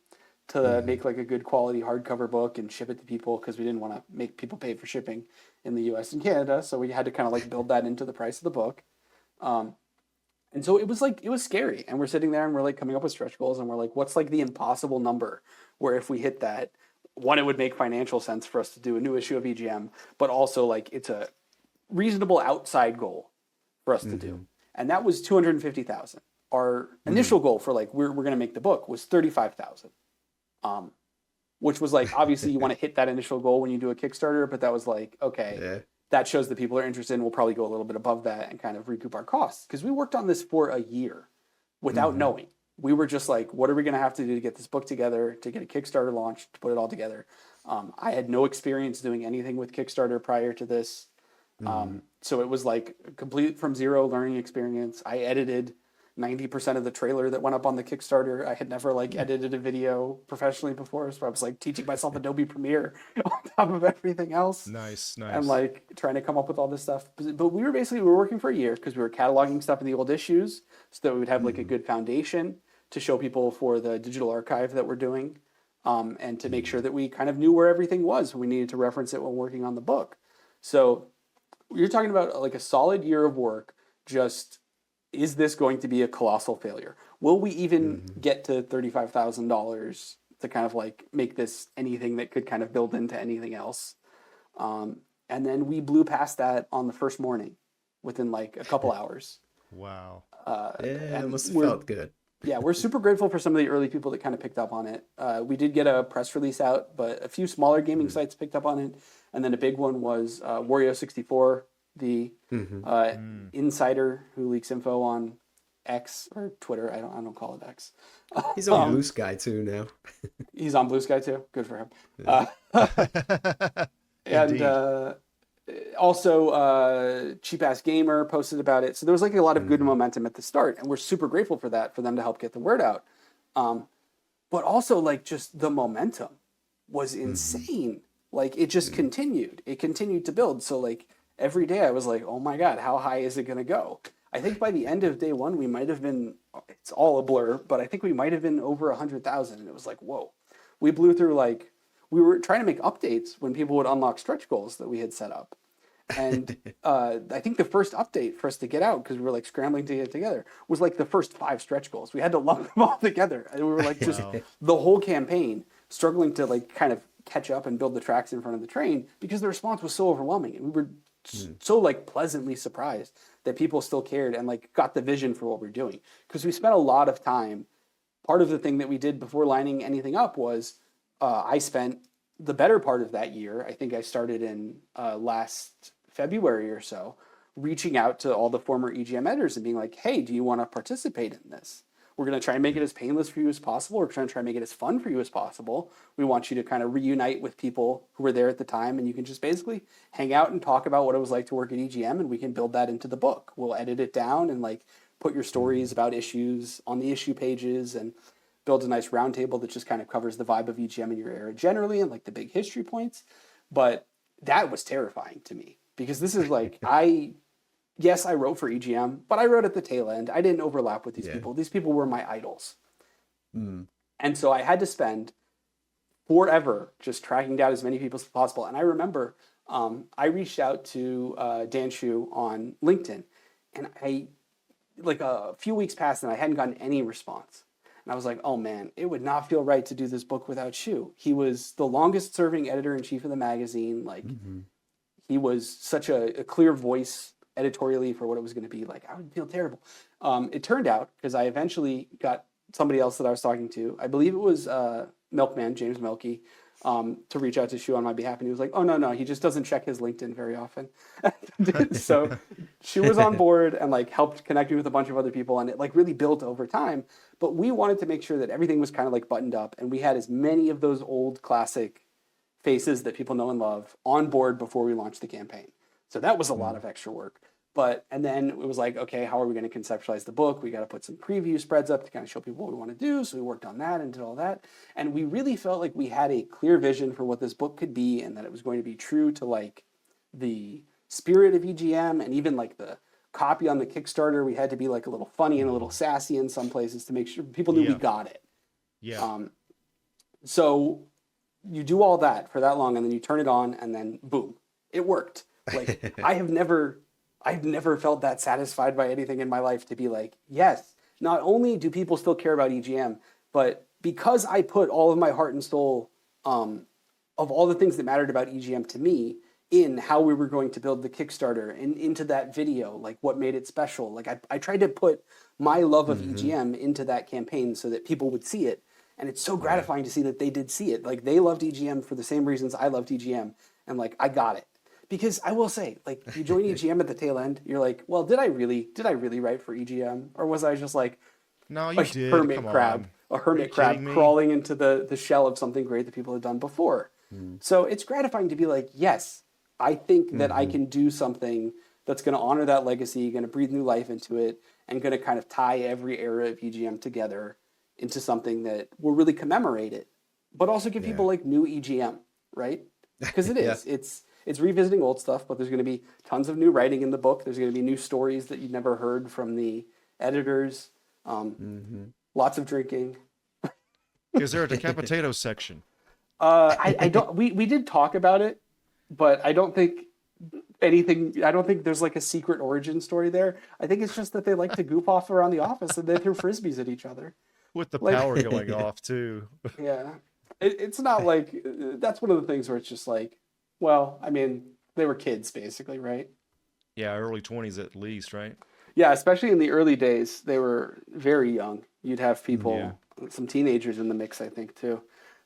to make like a good quality hardcover book and ship it to people, because we didn't want to make people pay for shipping in the US and Canada. So we had to kind of like build that into the price of the book. And so it was like, it was scary. And we're sitting there and we're like coming up with stretch goals, and we're like, what's like the impossible number where if we hit that, one, it would make financial sense for us to do a new issue of EGM, but also like it's a reasonable outside goal for us to do. And that was 250,000. Our initial goal for like, we're going to make the book was 35,000. Which was like, obviously you want to hit that initial goal when you do a Kickstarter, but that was like, okay, that shows that people are interested, and we'll probably go a little bit above that and kind of recoup our costs. Because we worked on this for a year without knowing. We were just like, what are we going to have to do to get this book together, to get a Kickstarter launched, to put it all together? I had no experience doing anything with Kickstarter prior to this. So it was like a complete from zero learning experience. I edited 90% of the trailer that went up on the Kickstarter. I had never like edited a video professionally before, so I was like teaching myself Adobe Premiere on top of everything else. Nice. And like trying to come up with all this stuff. But we were working for a year, because we were cataloging stuff in the old issues, so that we would have like a good foundation to show people for the digital archive that we're doing, and to make sure that we kind of knew where everything was when we needed to reference it when working on the book. So you're talking about like a solid year of work. Just, is this going to be a colossal failure? Will we even get to $35,000 to kind of like make this anything that could kind of build into anything else? And then we blew past that on the first morning within like a couple hours. Wow. It must have felt good. Yeah, we're super grateful for some of the early people that kind of picked up on it. We did get a press release out, but a few smaller gaming sites picked up on it. And then a big one was Wario64, the insider who leaks info on X or Twitter. I don't call it X. He's on Blue Sky too now. He's on Blue Sky too. Good for him. And also Cheap Ass Gamer posted about it. So there was like a lot of good momentum at the start, and we're super grateful for that, for them to help get the word out. But also like just the momentum was insane. Like it just continued. It continued to build. So like every day I was like, oh my God, how high is it going to go? I think by the end of day one, we might have been, it's all a blur, but I think we might have been over 100,000. And it was like, whoa, we blew through like, we were trying to make updates when people would unlock stretch goals that we had set up. And I think the first update for us to get out, because we were like scrambling to get it together, was like the first 5 stretch goals. We had to lump them all together. And we were like just the whole campaign struggling to like kind of catch up and build the tracks in front of the train, because the response was so overwhelming. And we were so like pleasantly surprised that people still cared and like got the vision for what we're doing. Because we spent a lot of time. Part of the thing that we did before lining anything up was I spent the better part of that year, I think I started in last February or so, reaching out to all the former EGM editors and being like, hey, do you want to participate in this? We're going to try and make it as painless for you as possible. We're trying to make it as fun for you as possible. We want you to kind of reunite with people who were there at the time, and you can just basically hang out and talk about what it was like to work at EGM, and we can build that into the book. We'll edit it down and like put your stories about issues on the issue pages, and build a nice roundtable that just kind of covers the vibe of EGM in your era generally and like the big history points. But that was terrifying to me because this is like, yes, I wrote for EGM, but I wrote at the tail end. I didn't overlap with these people. These people were my idols. And so I had to spend forever just tracking down as many people as possible. And I remember I reached out to Dan Shu on LinkedIn, and like a few weeks passed and I hadn't gotten any response. And I was like, oh man, it would not feel right to do this book without Shu. He was the longest serving editor-in-chief of the magazine. Like he was such a clear voice editorially for what it was going to be. Like I would feel terrible. It turned out, because I eventually got somebody else that I was talking to, I believe it was Milkman, James Milky, to reach out to Shu on my behalf. And he was like, oh, no, he just doesn't check his LinkedIn very often. So Shu was on board and like helped connect me with a bunch of other people. And it like really built over time. But we wanted to make sure that everything was kind of like buttoned up. And we had as many of those old classic faces that people know and love on board before we launched the campaign. So that was a lot of extra work. And then it was like, okay, how are we going to conceptualize the book? We got to put some preview spreads up to kind of show people what we want to do. So we worked on that and did all that. And we really felt like we had a clear vision for what this book could be, and that it was going to be true to like the spirit of EGM, and even like the copy on the Kickstarter. We had to be like a little funny and a little sassy in some places to make sure people knew we got it. So you do all that for that long, and then you turn it on, and then boom, it worked. Like I've never felt that satisfied by anything in my life to be like, yes, not only do people still care about EGM, but because I put all of my heart and soul of all the things that mattered about EGM to me in how we were going to build the Kickstarter and into that video, like what made it special. Like I tried to put my love of EGM into that campaign so that people would see it. And it's so gratifying to see that they did see it. Like they loved EGM for the same reasons I loved EGM. And like, I got it. Because I will say, like, you join EGM at the tail end, you're like, well, did I really write for EGM? Or was I just like no, you did. Hermit crab crawling into the shell of something great that people had done before? So it's gratifying to be like, yes, I think that I can do something that's going to honor that legacy, going to breathe new life into it, and going to kind of tie every era of EGM together into something that will really commemorate it, but also give people like new EGM, right? Because it is. It's revisiting old stuff, but there's going to be tons of new writing in the book. There's going to be new stories that you've never heard from the editors. Lots of drinking. Is there a decapitato section? I don't. We did talk about it, but I don't think anything. I don't think there's like a secret origin story there. I think it's just that they like to goof off around the office and they throw frisbees at each other. With the power going off too. Yeah, it's not like that's one of the things where it's just like. Well, I mean, they were kids, basically, right? Yeah, early 20s at least, right? Yeah, especially in the early days, they were very young. You'd have people, some teenagers in the mix, I think, too.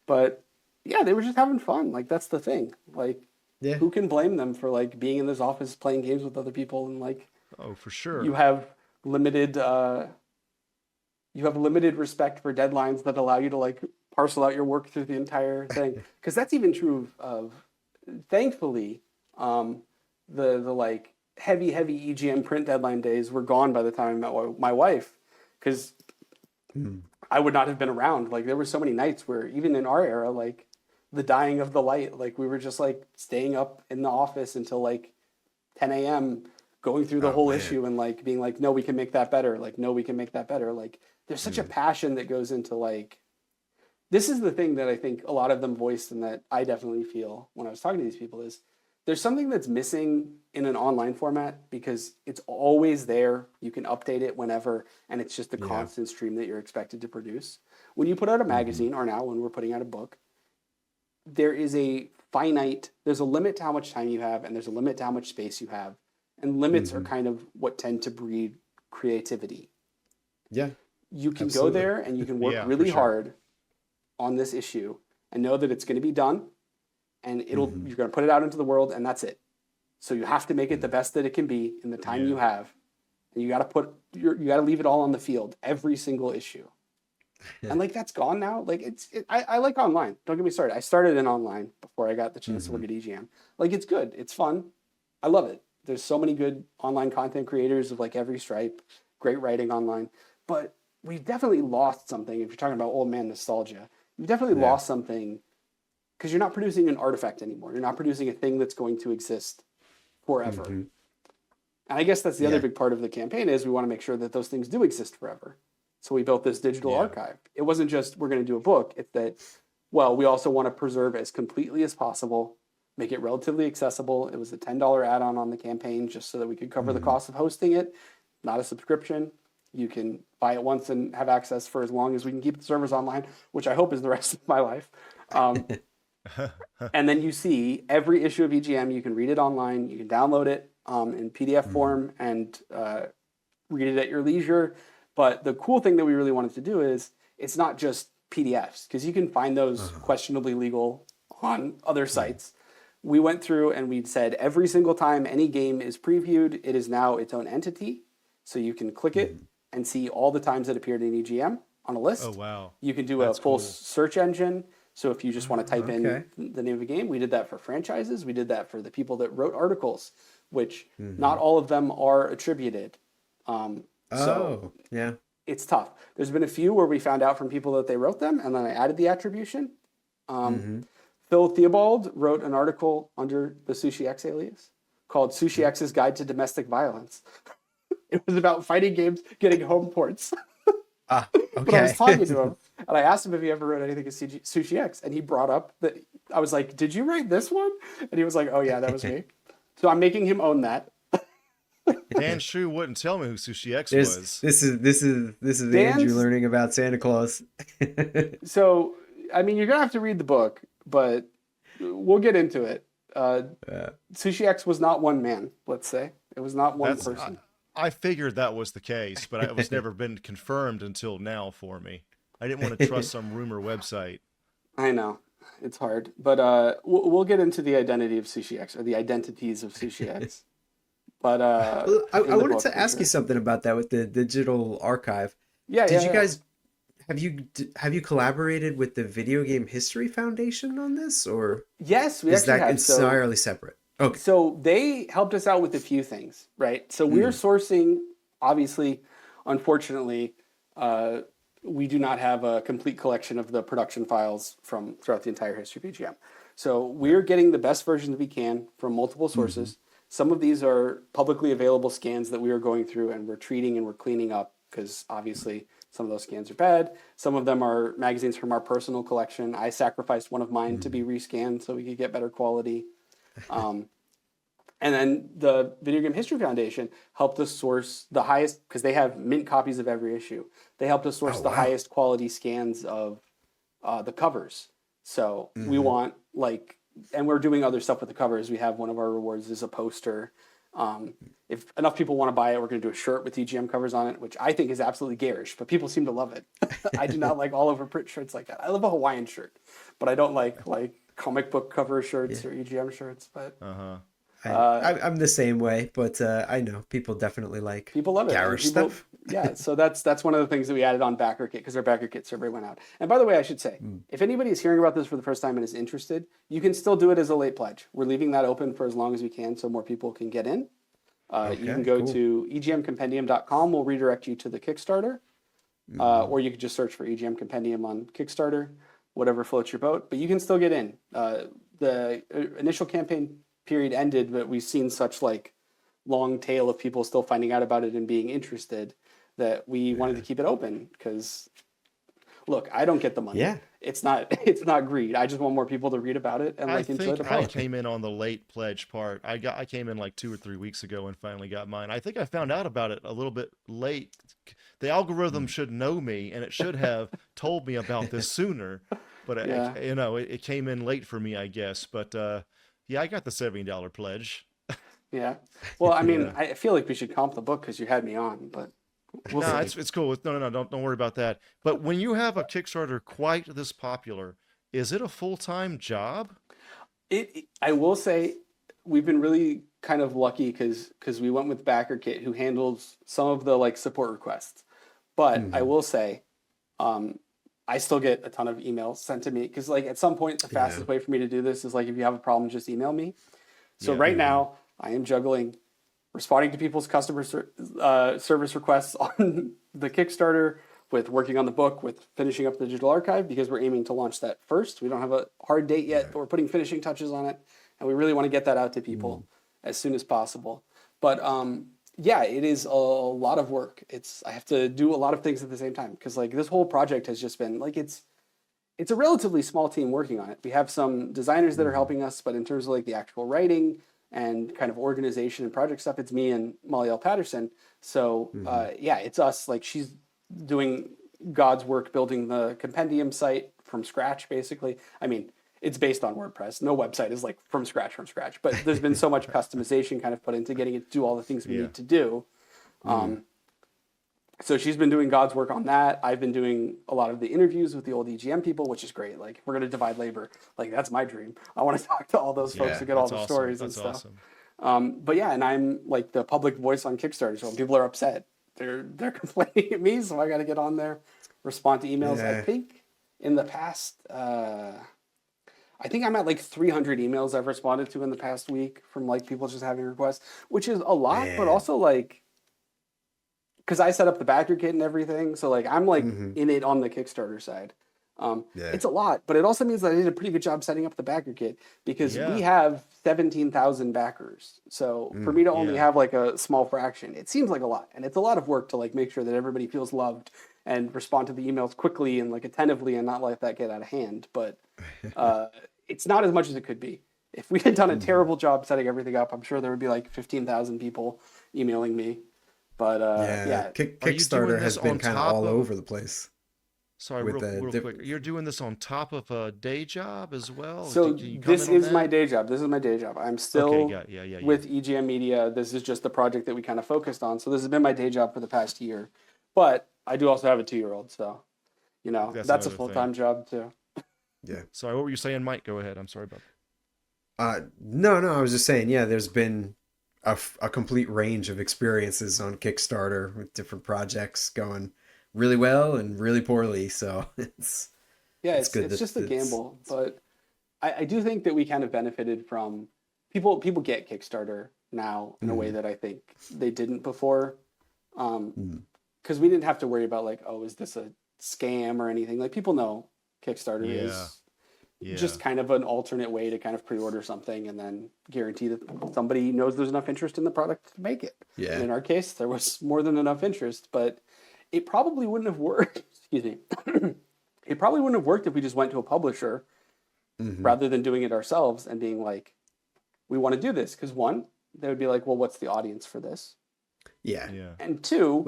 But, yeah, they were just having fun. Like, that's the thing. Like, who can blame them for, like, being in this office playing games with other people and, like... Oh, for sure. You have limited respect for deadlines that allow you to, like, parcel out your work through the entire thing. Because that's even true of thankfully, the like heavy EGM print deadline days were gone by the time I met my wife, because I would not have been around. Like there were so many nights where even in our era, like the dying of the light, like we were just like staying up in the office until like 10 a.m. going through the whole issue and like being like, no, we can make that better. Like, no, we can make that better. Like there's such a passion that goes into like. This is the thing that I think a lot of them voiced and that I definitely feel when I was talking to these people is there's something that's missing in an online format because it's always there. You can update it whenever, and it's just a constant stream that you're expected to produce. When you put out a magazine, or now when we're putting out a book, there's a limit to how much time you have, and there's a limit to how much space you have. And limits are kind of what tend to breed creativity. Yeah. You can go there and you can work really hard on this issue and know that it's going to be done and you're going to put it out into the world and that's it. So you have to make it the best that it can be in the time you have. And you got to leave it all on the field, every single issue. And like, that's gone now. Like I like online. Don't get me started. I started in online before I got the chance to work at EGM. Like it's good. It's fun. I love it. There's so many good online content creators of like every stripe, great writing online, but we've definitely lost something. If you're talking about old man nostalgia, you've definitely lost something because you're not producing an artifact anymore. You're not producing a thing that's going to exist forever. And I guess that's the other big part of the campaign is we want to make sure that those things do exist forever. So we built this digital archive. It wasn't just we're going to do a book. It's that, well, we also want to preserve as completely as possible, make it relatively accessible. It was a $10 add-on on the campaign just so that we could cover the cost of hosting it, not a subscription. You can buy it once and have access for as long as we can keep the servers online, which I hope is the rest of my life. And then you see every issue of EGM. You can read it online. You can download it in PDF form and read it at your leisure. But the cool thing that we really wanted to do is it's not just PDFs, because you can find those questionably legal on other sites. We went through and we said every single time any game is previewed, it is now its own entity. So you can click it and see all the times it appeared in EGM on a list. Oh, wow. You can do a full search engine. So if you just want to type in the name of a game, we did that for franchises. We did that for the people that wrote articles, which not all of them are attributed. So it's tough. There's been a few where we found out from people that they wrote them, and then I added the attribution. Phil Theobald wrote an article under the Sushi X alias called Sushi X's Guide to Domestic Violence. It was about fighting games getting home ports. But I was talking to him, and I asked him if he ever wrote anything at Sushi X, and he brought up that I was like, "Did you write this one?" And he was like, "Oh yeah, that was me." So I'm making him own that. Dan Shrew wouldn't tell me who Sushi X was. This is Andrew learning about Santa Claus. So I mean, you're gonna have to read the book, but we'll get into it. Sushi X was not one man. Let's say it was not one person. I figured that was the case, but it was never been confirmed until now for me. I didn't want to trust some rumor website. I know. It's hard. But we'll get into the identity of Sushi X, or the identities of Sushi X. But I wanted to ask you something about that with the digital archive. Did you guys have you collaborated with the Video Game History Foundation on this, or yes, we is actually that entirely separate? Okay. So they helped us out with a few things, right? So we're sourcing, obviously, unfortunately, we do not have a complete collection of the production files from throughout the entire history of EGM. So we're getting the best versions we can from multiple sources. Some of these are publicly available scans that we are going through and we're treating and we're cleaning up, because obviously some of those scans are bad. Some of them are magazines from our personal collection. I sacrificed one of mine to be rescanned so we could get better quality. And then the Video Game History Foundation helped us source the highest, because they have mint copies of every issue. They helped us source the highest quality scans of the covers. So we want, like, and we're doing other stuff with the covers. We have one of our rewards is a poster. If enough people want to buy it, we're going to do a shirt with EGM covers on it, which I think is absolutely garish, but people seem to love it. I do not like all over print shirts like that. I love a Hawaiian shirt, but I don't like comic book cover shirts or EGM shirts. But I'm the same way, but I know people definitely like people love it. Garish stuff. Yeah, so that's one of the things that we added on BackerKit, because our BackerKit survey went out. And by the way, I should say, if anybody is hearing about this for the first time and is interested, you can still do it as a late pledge. We're leaving that open for as long as we can so more people can get in. You can go to egmcompendium.com. We'll redirect you to the Kickstarter, or you could just search for EGM Compendium on Kickstarter, whatever floats your boat. But you can still get in. The initial campaign period ended, but we've seen such long tail of people still finding out about it and being interested that we wanted to keep it open, because look, I don't get the money. It's not greed. I just want more people to read about it and enjoy the product. I came in on the late pledge part. I came in 2 or 3 weeks ago and finally got mine. I think I found out about it a little bit late. The algorithm should know me, and it should have told me about this sooner, but it came in late for me, I guess. But I got the $70 pledge. Yeah. Well, I mean, I feel like we should comp the book because you had me on, but we'll see. It's cool. No, don't worry about that. But when you have a Kickstarter quite this popular, is it a full-time job? I will say we've been really kind of lucky because we went with BackerKit, who handles some of the support requests. But I will say, I still get a ton of emails sent to me because at some point the fastest way for me to do this is if you have a problem, just email me. So right now I am juggling responding to people's customer service requests on the Kickstarter, with working on the book, with finishing up the digital archive, because we're aiming to launch that first. We don't have a hard date yet, but we're putting finishing touches on it, and we really want to get that out to people as soon as possible. But yeah, it is a lot of work. I have to do a lot of things at the same time, because like this whole project has just been like, it's a relatively small team working on it. We have some designers that are helping us, but in terms of like the actual writing and kind of organization and project stuff, it's me and Molly L. Patterson. So yeah, it's us. Like she's doing God's work building the compendium site from scratch, basically. I mean, it's based on WordPress. No website is like from scratch, but there's been so much customization kind of put into getting it to do all the things we need to do. So she's been doing God's work on that. I've been doing a lot of the interviews with the old EGM people, which is great. Like we're going to divide labor. Like that's my dream. I want to talk to all those folks to get all the stories and stuff. Awesome. But yeah, and I'm like the public voice on Kickstarter. So when people are upset, they're complaining at me. So I got to get on there, respond to emails. Yeah. I think in the past, I think I'm at like 300 emails I've responded to in the past week from like people just having requests, which is a lot, but also like, because I set up the backer kit and everything. So like, I'm like in it on the Kickstarter side. It's a lot, but it also means that I did a pretty good job setting up the backer kit because we have 17,000 backers. So for me to only have like a small fraction, it seems like a lot. And it's a lot of work to like make sure that everybody feels loved and respond to the emails quickly and like attentively and not let that get out of hand. But it's not as much as it could be. If we had done a terrible job setting everything up, I'm sure there would be like 15,000 people emailing me. But Kickstarter has been kind of all over the place. Sorry, real quick. You're doing this on top of a day job as well? So this is my day job. I'm still with EGM Media. This is just the project that we kind of focused on. So this has been my day job for the past year. But I do also have a 2-year-old. So, you know, that's a full-time job too. Yeah. Sorry, what were you saying, Mike? Go ahead. I'm sorry about that. No, I was just saying, there's been a complete range of experiences on Kickstarter with different projects going really well and really poorly. So it's good. It's just a gamble, but I do think that we kind of benefited from people get Kickstarter now in a way that I think they didn't before. Because we didn't have to worry about like, oh, is this a scam or anything? Like people know Kickstarter is just kind of an alternate way to kind of pre-order something and then guarantee that somebody knows there's enough interest in the product to make it. Yeah. And in our case, there was more than enough interest, but it probably wouldn't have worked. Excuse me. It probably wouldn't have worked if we just went to a publisher rather than doing it ourselves and being like, we want to do this. Because one, they would be like, well, what's the audience for this? Yeah. And two,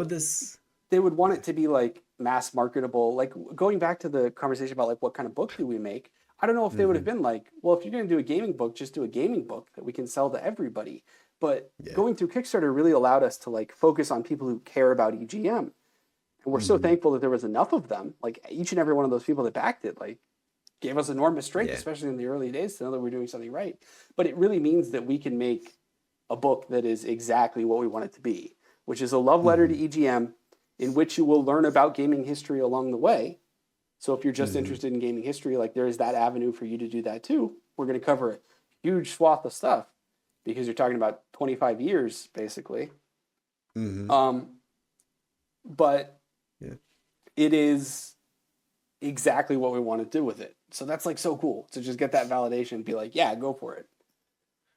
they would want it to be like mass marketable. Like going back to the conversation about like what kind of book do we make? I don't know if they would have been like, well, if you're going to do a gaming book, just do a gaming book that we can sell to everybody. But going through Kickstarter really allowed us to like focus on people who care about EGM. And we're so thankful that there was enough of them. Like each and every one of those people that backed it, like gave us enormous strength, especially in the early days to know that we're doing something right. But it really means that we can make a book that is exactly what we want it to be, which is a love letter to EGM in which you will learn about gaming history along the way. So if you're just interested in gaming history, like there is that avenue for you to do that too. We're going to cover a huge swath of stuff because you're talking about 25 years basically. But it is exactly what we want to do with it. So that's like so cool to just get that validation and be like, yeah, go for it.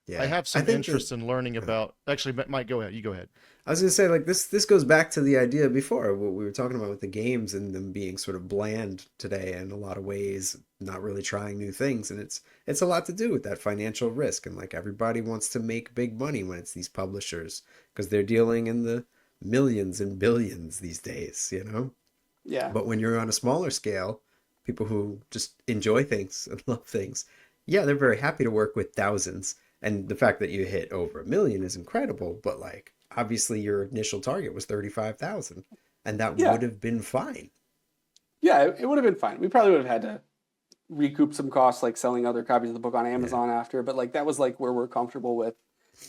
Yeah, I have some interest in learning about. Actually, Mike, go ahead. You go ahead. I was going to say, like this goes back to the idea before what we were talking about with the games and them being sort of bland today in a lot of ways, not really trying new things, and it's a lot to do with that financial risk. And like everybody wants to make big money when it's these publishers because they're dealing in the millions and billions these days, you know. Yeah. But when you're on a smaller scale, people who just enjoy things and love things, they're very happy to work with thousands. And the fact that you hit over 1 million is incredible, but like obviously your initial target was 35,000 and that would have been fine. Yeah, it would have been fine. We probably would have had to recoup some costs like selling other copies of the book on Amazon after, but like that was like where we're comfortable with,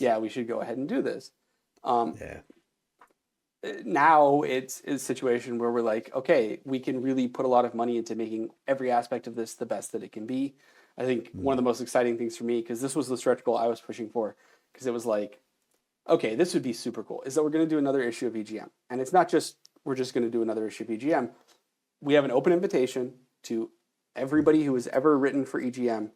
we should go ahead and do this. Now it's a situation where we're like, okay, we can really put a lot of money into making every aspect of this the best that it can be. I think one of the most exciting things for me, because this was the stretch goal I was pushing for, because it was like, okay, this would be super cool, is that we're going to do another issue of EGM. And it's not just we're just going to do another issue of EGM. We have an open invitation to everybody who has ever written for EGM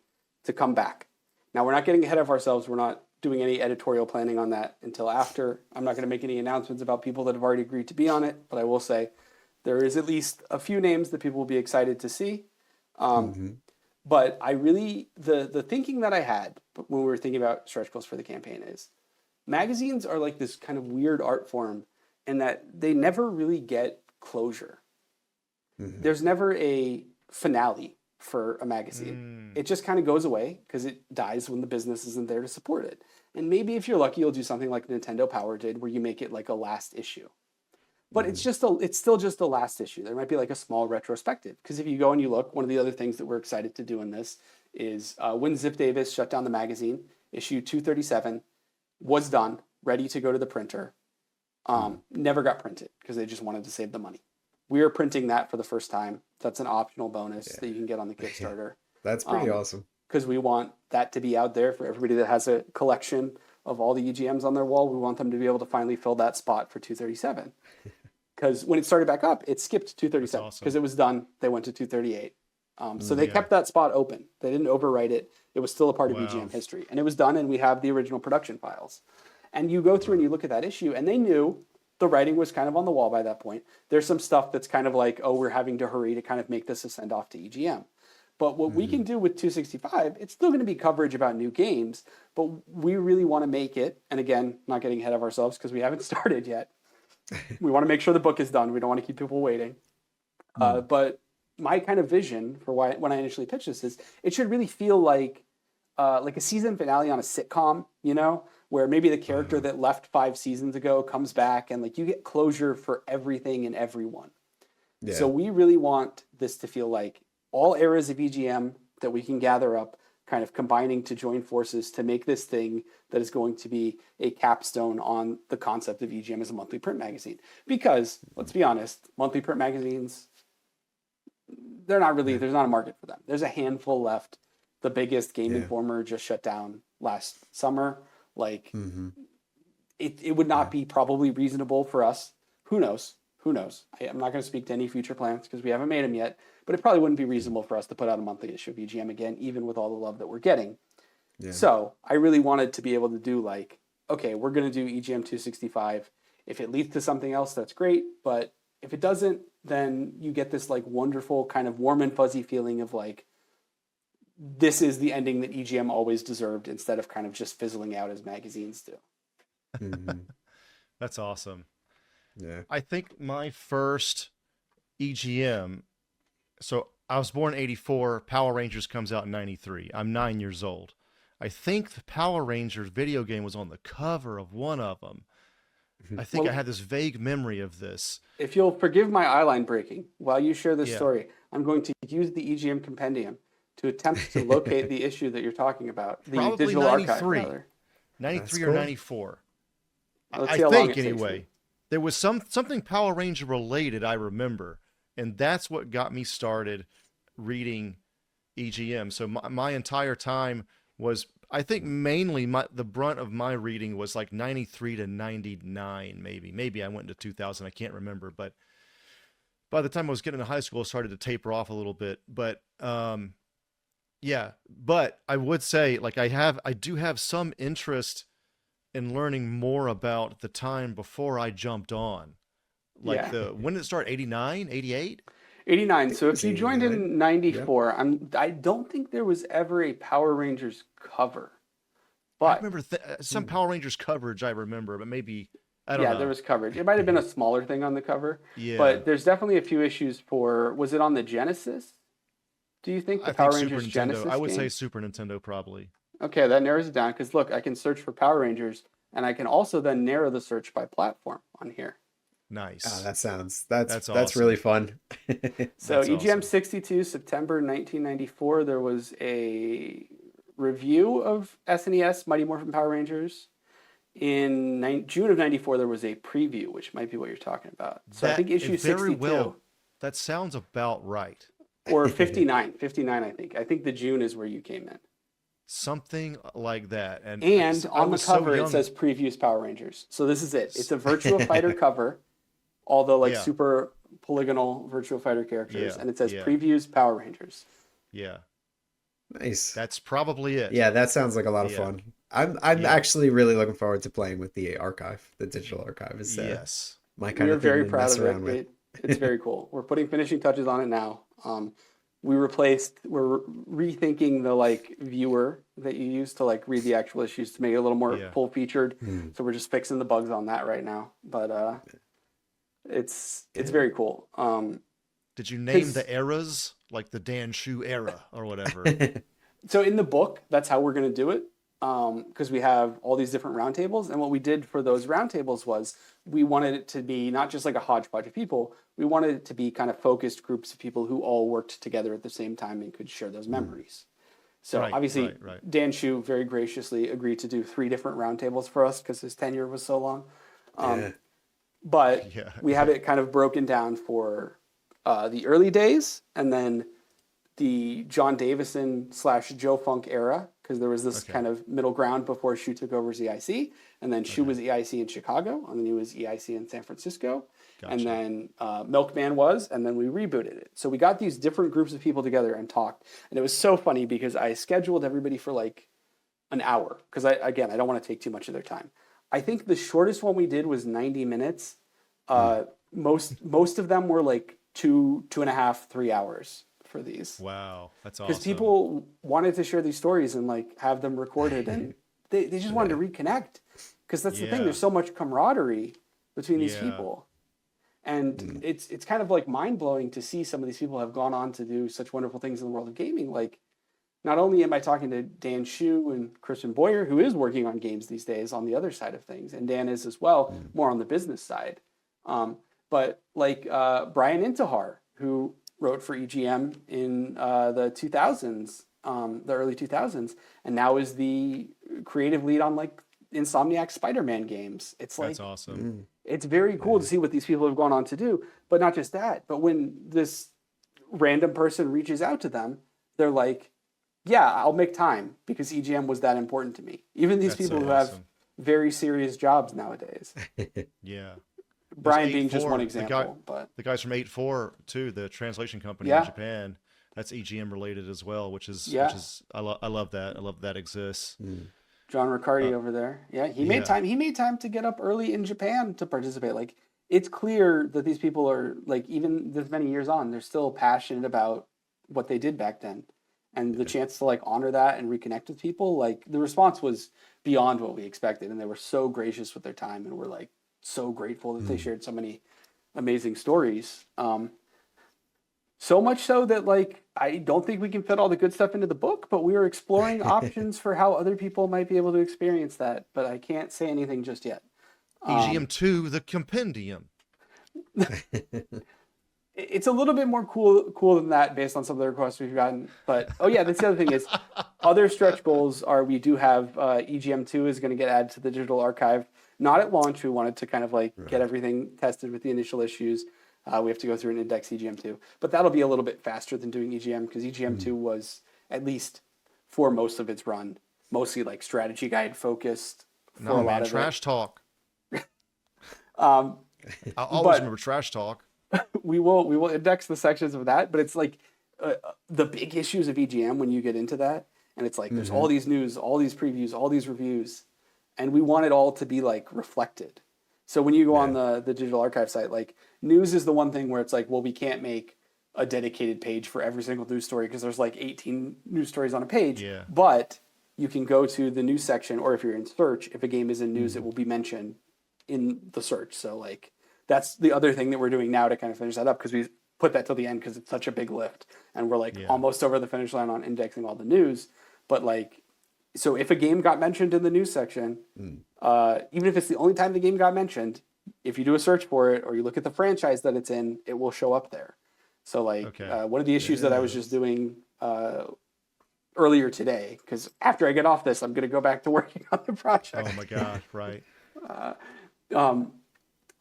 to come back. Now, we're not getting ahead of ourselves. We're not doing any editorial planning on that until after. I'm not going to make any announcements about people that have already agreed to be on it, but I will say there is at least a few names that people will be excited to see. But I really, the thinking that I had when we were thinking about stretch goals for the campaign is magazines are like this kind of weird art form in that they never really get closure. There's never a finale for a magazine. It just kind of goes away because it dies when the business isn't there to support it. And maybe if you're lucky, you'll do something like Nintendo Power did where you make it like a last issue. But it's still just a last issue. There might be like a small retrospective. Because if you go and you look, one of the other things that we're excited to do in this is when Zip Davis shut down the magazine, issue 237 was done, ready to go to the printer. Never got printed because they just wanted to save the money. We are printing that for the first time. That's an optional bonus that you can get on the Kickstarter. That's pretty awesome. Because we want that to be out there for everybody that has a collection of all the EGMs on their wall. We want them to be able to finally fill that spot for 237. Because when it started back up, it skipped 237 because it was done. They went to 238. So they kept that spot open. They didn't overwrite it. It was still a part of EGM history. And it was done, and we have the original production files. And you go through and you look at that issue, and they knew the writing was kind of on the wall by that point. There's some stuff that's kind of like, oh, we're having to hurry to kind of make this a send-off to EGM. But what we can do with 265, it's still going to be coverage about new games, but we really want to make it, and again, not getting ahead of ourselves because we haven't started yet. We want to make sure the book is done. We don't want to keep people waiting. But my kind of vision for when I initially pitched this is it should really feel like a season finale on a sitcom, you know, where maybe the character that left 5 seasons ago comes back and like you get closure for everything and everyone. Yeah. So we really want this to feel like all eras of EGM that we can gather up, kind of combining to join forces to make this thing that is going to be a capstone on the concept of EGM as a monthly print magazine. Because, let's be honest, monthly print magazines, there's not a market for them. There's a handful left. The biggest Game Informer just shut down last summer. Like, it would not be probably reasonable for us. Who knows? I'm not going to speak to any future plans because we haven't made them yet. But it probably wouldn't be reasonable for us to put out a monthly issue of EGM again, even with all the love that we're getting. Yeah. So I really wanted to be able to do like, okay, we're going to do EGM 265. If it leads to something else, that's great. But if it doesn't, then you get this like wonderful kind of warm and fuzzy feeling of like, this is the ending that EGM always deserved instead of kind of just fizzling out as magazines do. That's awesome. Yeah. I think my first EGM, so I was born in 84, Power Rangers comes out in 93. I'm 9 years old. I think the Power Rangers video game was on the cover of one of them. I think I had this vague memory of this. If you'll forgive my eyeline breaking, while you share this story, I'm going to use the EGM Compendium to attempt to locate the issue that you're talking about. The Probably digital 93. archive, rather. 93 or 94. Let's I see how long think, it takes anyway. me. There was something Power Ranger related, I remember. And that's what got me started reading EGM. So my entire time was, I think mainly the brunt of my reading was like 93 to 99, maybe. Maybe I went into 2000, I can't remember. But by the time I was getting to high school, I started to taper off a little bit. But yeah, but I would say like I do have some interest in learning more about the time before I jumped on. Like when did it start? 89, 88? 89. So if you joined in 94, I don't think there was ever a Power Rangers cover. But I remember some Power Rangers coverage I remember, but maybe, I don't know. Yeah, there was coverage. It might have been a smaller thing on the cover. Yeah. But there's definitely a few issues was it on the Genesis? Do you think the Power Rangers Genesis I would game? say Super Nintendo probably. Okay, that narrows it down because look, I can search for Power Rangers and I can also then narrow the search by platform on here. Nice. Oh, that's awesome. That's really fun. So EGM 62, September 1994, there was a review of SNES Mighty Morphin Power Rangers. In June of 94, there was a preview, which might be what you're talking about. So I think issue 62. Well, that sounds about right. Or 59, I think. I think the June is where you came in. Something like that. And on the cover, it says Previews Power Rangers. So this is it. It's a Virtua Fighter cover. all the like Yeah. super polygonal Virtua Fighter characters, Yeah, and it says yeah. previews Power Rangers. Yeah. Nice. That's probably it. Yeah, that sounds like a lot of Yeah. fun. I'm Yeah. actually really looking forward to playing with the archive. The digital archave is Yes. my kind We are of thing very to proud mess of around with. It's very cool. We're putting finishing touches on it now. We're rethinking the like viewer that you use to like read the actual issues to make it a little more Yeah. full featured. Hmm. So we're just fixing the bugs on that right now. But it's very cool. Did you name 'Cause- the eras like the Dan Shu era or whatever? So in the book, that's how we're going to do it, because we have all these different roundtables. And what we did for those roundtables was we wanted it to be not just like a hodgepodge of people. We wanted it to be kind of focused groups of people who all worked together at the same time and could share those memories. So Right, obviously, right. Dan Shu very graciously agreed to do 3 different roundtables for us because his tenure was so long. Yeah. But Yeah. we have it kind of broken down for the early days and then the John Davison / Joe Funk era, because there was this Okay. kind of middle ground before Shu took over as EIC, and then Shu was EIC in Chicago, and then he was EIC in San Francisco, and Gotcha. then Milkman was, and then we rebooted it. So we got these different groups of people together and talked, and it was so funny because I scheduled everybody for like an hour, because I don't want to take too much of their time. I think the shortest one we did was 90 minutes. Most of them were like 2.5, 3 hours for these. Wow, that's awesome. Because people wanted to share these stories and like have them recorded, and they just wanted to reconnect. Because that's the thing. Yeah. There's so much camaraderie between these Yeah. people, and it's kind of like mind blowing to see some of these people have gone on to do such wonderful things in the world of gaming. Like, not only am I talking to Dan Shu and Christian Boyer, who is working on games these days on the other side of things, and Dan is as well, more on the business side. But like Brian Intihar, who wrote for EGM in the 2000s, the early 2000s, and now is the creative lead on like Insomniac Spider-Man games. It's like, That's awesome. it's very cool to see what these people have gone on to do. But not just that, but when this random person reaches out to them, they're like, yeah, I'll make time because EGM was that important to me. Even these That's people so who have awesome. very serious jobs nowadays. Yeah. Brian being just 8-4, one the example, but The guys from 8-4 too, the translation company Yeah. in Japan. That's EGM related as well, which is Yeah. I love that. I love that exists. John Riccardi over there. Yeah, he made yeah. time. He made time to get up early in Japan to participate. Like, it's clear that these people are like, even this many years on, they're still passionate about what they did back then. And the chance to like honor that and reconnect with people, like the response was beyond what we expected. And they were so gracious with their time, and we're like so grateful that they shared so many amazing stories. So much so that like I don't think we can fit all the good stuff into the book, but we are exploring options for how other people might be able to experience that. But I can't say anything just yet. EGM 2, the compendium. It's a little bit more cool than that based on some of the requests we've gotten. But oh yeah, that's the other thing is other stretch goals are we do have EGM 2 is going to get added to the digital archive. Not at launch. We wanted to kind of like get everything tested with the initial issues. We have to go through and index EGM 2. But that'll be a little bit faster than doing EGM because EGM 2 was, at least for most of its run, mostly like strategy guide focused. For a lot Man, of trash talk. Um, I always but- remember trash talk. we will index the sections of that, but it's like the big issues of EGM when you get into that, and it's like there's all these news, all these previews, all these reviews, and we want it all to be like reflected. So when you go on the digital archive site, like news is the one thing where it's like, well, we can't make a dedicated page for every single news story because there's like 18 news stories on a page. Yeah. But you can go to the news section, or if you're in search, if a game is in news, it will be mentioned in the search. So like that's the other thing that we're doing now to kind of finish that up, because we put that till the end because it's such a big lift, and we're like almost over the finish line on indexing all the news. But like, so if a game got mentioned in the news section, even if it's the only time the game got mentioned, if you do a search for it or you look at the franchise that it's in, it will show up there. So like one of the issues that I was just doing earlier today, because after I get off this, I'm going to go back to working on the project. Oh my gosh, right.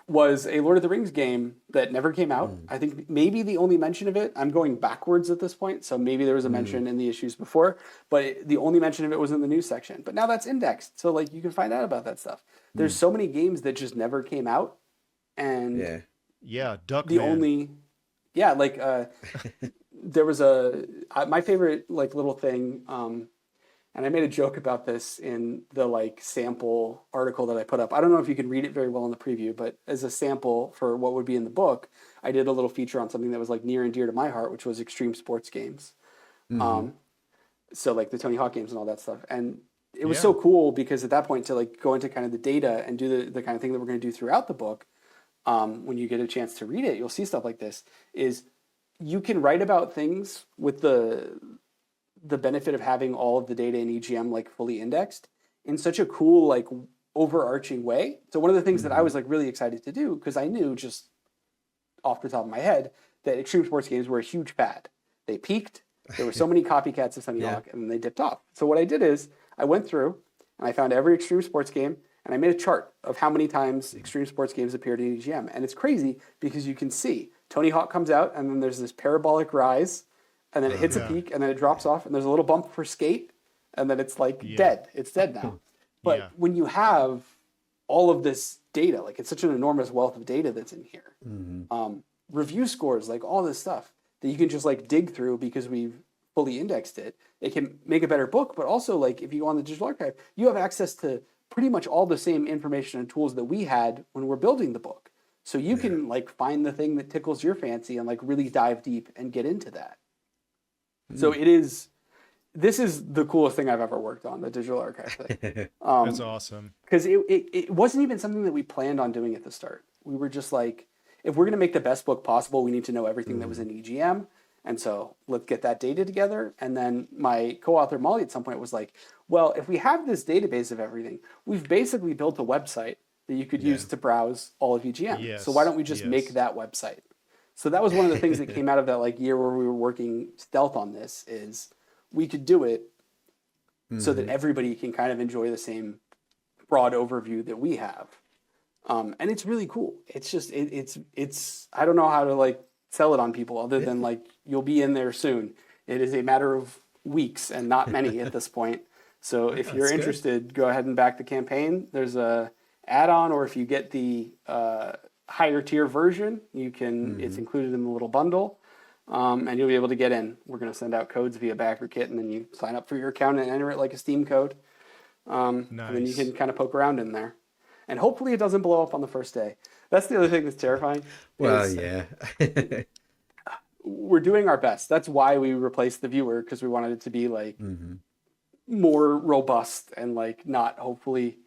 Was a Lord of the Rings game that never came out. I think maybe the only mention of it, I'm going backwards at this point, so maybe there was a mention in the issues before, but the only mention of it was in the news section. But now that's indexed, so like you can find out about that stuff. There's so many games that just never came out, and Yeah, Duck The Man. only, yeah, like there was my favorite like little thing, and I made a joke about this in the like sample article that I put up. I don't know if you can read it very well in the preview, but as a sample for what would be in the book, I did a little feature on something that was like near and dear to my heart, which was extreme sports games. So like the Tony Hawk games and all that stuff. And it was so cool because at that point to like go into kind of the data and do the kind of thing that we're going to do throughout the book, when you get a chance to read it, you'll see stuff like this, is you can write about things with the benefit of having all of the data in EGM like fully indexed in such a cool like overarching way. So one of the things that I was like really excited to do, because I knew just off the top of my head that extreme sports games were a huge fad. They peaked. There were so many copycats of Tony Hawk, and then they dipped off. So what I did is I went through and I found every extreme sports game, and I made a chart of how many times extreme sports games appeared in EGM. And it's crazy because you can see Tony Hawk comes out, and then there's this parabolic rise, and then it hits a peak, and then it drops off, and there's a little bump for Skate, and then it's like dead. It's dead now. But when you have all of this data, like it's such an enormous wealth of data that's in here, review scores, like all this stuff that you can just like dig through because we've fully indexed it. It can make a better book, but also like if you go on the digital archive, you have access to pretty much all the same information and tools that we had when we're building the book. So you can like find the thing that tickles your fancy and like really dive deep and get into that. So this is the coolest thing I've ever worked on, the digital archive thing. That's awesome. Because it wasn't even something that we planned on doing at the start. We were just like, if we're going to make the best book possible, we need to know everything that was in EGM. And so let's get that data together. And then my co-author Molly at some point was like, well, if we have this database of everything, we've basically built a website that you could use to browse all of EGM. So why don't we just make that website? So that was one of the things that came out of that like year where we were working stealth on this, is we could do it so that everybody can kind of enjoy the same broad overview that we have. And it's really cool. It's just, it's, I don't know how to like sell it on people other than like, you'll be in there soon. It is a matter of weeks and not many at this point. So if you're interested, go ahead and back the campaign. There's a add-on, or if you get the higher tier version, you can, it's included in the little bundle. And you'll be able to get in. We're going to send out codes via BackerKit, and then you sign up for your account and enter it like a Steam code. And then you can kind of poke around in there. And hopefully it doesn't blow up on the first day. That's the other thing that's terrifying. Well, yeah. We're doing our best. That's why we replaced the viewer, because we wanted it to be like more robust and like not hopefully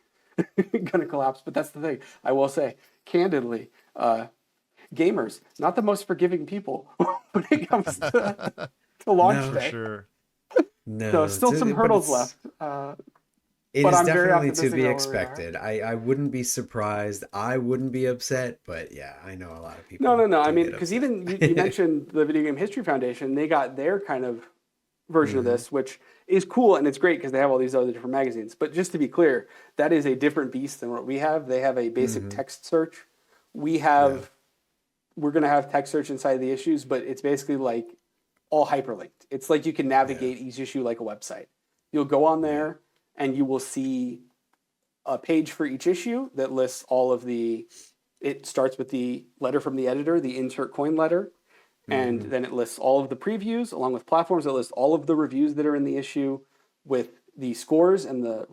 going to collapse. But that's the thing. I will say, candidly, gamers, not the most forgiving people when it comes to launch day. Sure. No, still some hurdles left. It is definitely to be expected. I wouldn't be surprised. I wouldn't be upset, but yeah, I know a lot of people. No. I mean, because even you mentioned the Video Game History Foundation, they got their kind of version of this, which is cool, and it's great because they have all these other different magazines. But just to be clear, that is a different beast than what we have. They have a basic text search. We have, we're going to have text search inside the issues, but it's basically like all hyperlinked. It's like you can navigate each issue like a website. You'll go on there, and you will see a page for each issue that lists all of the, it starts with the letter from the editor, the insert coin letter, and then it lists all of the previews along with platforms. It lists all of the reviews that are in the issue with the scores and the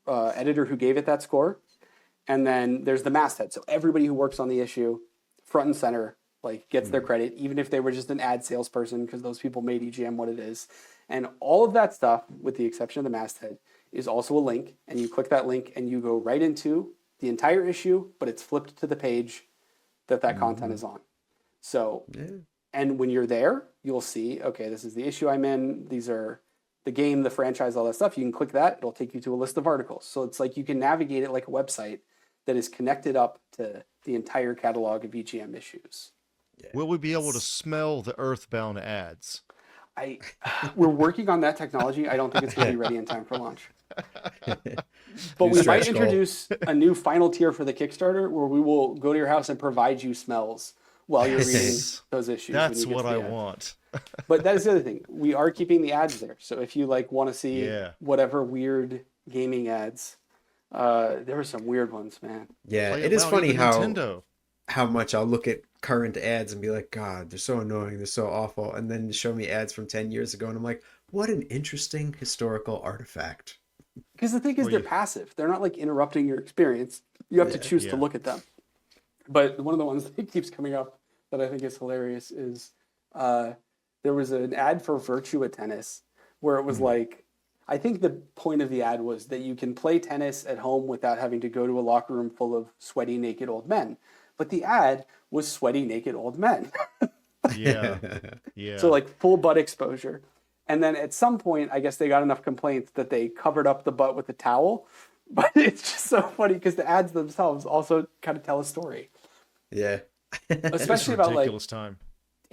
editor who gave it that score. And then there's the masthead. So everybody who works on the issue, front and center, like gets their credit, even if they were just an ad salesperson, because those people made EGM what it is. And all of that stuff, with the exception of the masthead, is also a link, and you click that link and you go right into the entire issue, but it's flipped to the page that content is on. So, and when you're there, you'll see, okay, this is the issue I'm in. These are the game, the franchise, all that stuff. You can click that. It'll take you to a list of articles. So it's like you can navigate it like a website that is connected up to the entire catalog of EGM issues. Will we be able to smell the Earthbound ads? We're working on that technology. I don't think it's going to be ready in time for launch. But we might introduce a new final tier for the Kickstarter where we will go to your house and provide you smells while you're reading those issues. That's what I want. But that is the other thing. We are keeping the ads there. So if you like want to see whatever weird gaming ads, there were some weird ones, man. Yeah, it is funny how much I'll look at current ads and be like, God, they're so annoying, they're so awful, and then show me ads from 10 years ago, and I'm like, what an interesting historical artifact. Because the thing is, they're passive. They're not like interrupting your experience. You have to choose to look at them. But one of the ones that keeps coming up that I think is hilarious is there was an ad for Virtua Tennis where it was like, I think the point of the ad was that you can play tennis at home without having to go to a locker room full of sweaty, naked old men. But the ad was sweaty, naked old men. Yeah. So like full butt exposure. And then at some point, I guess they got enough complaints that they covered up the butt with a towel. But it's just so funny because the ads themselves also kind of tell a story. Yeah. Especially about like time.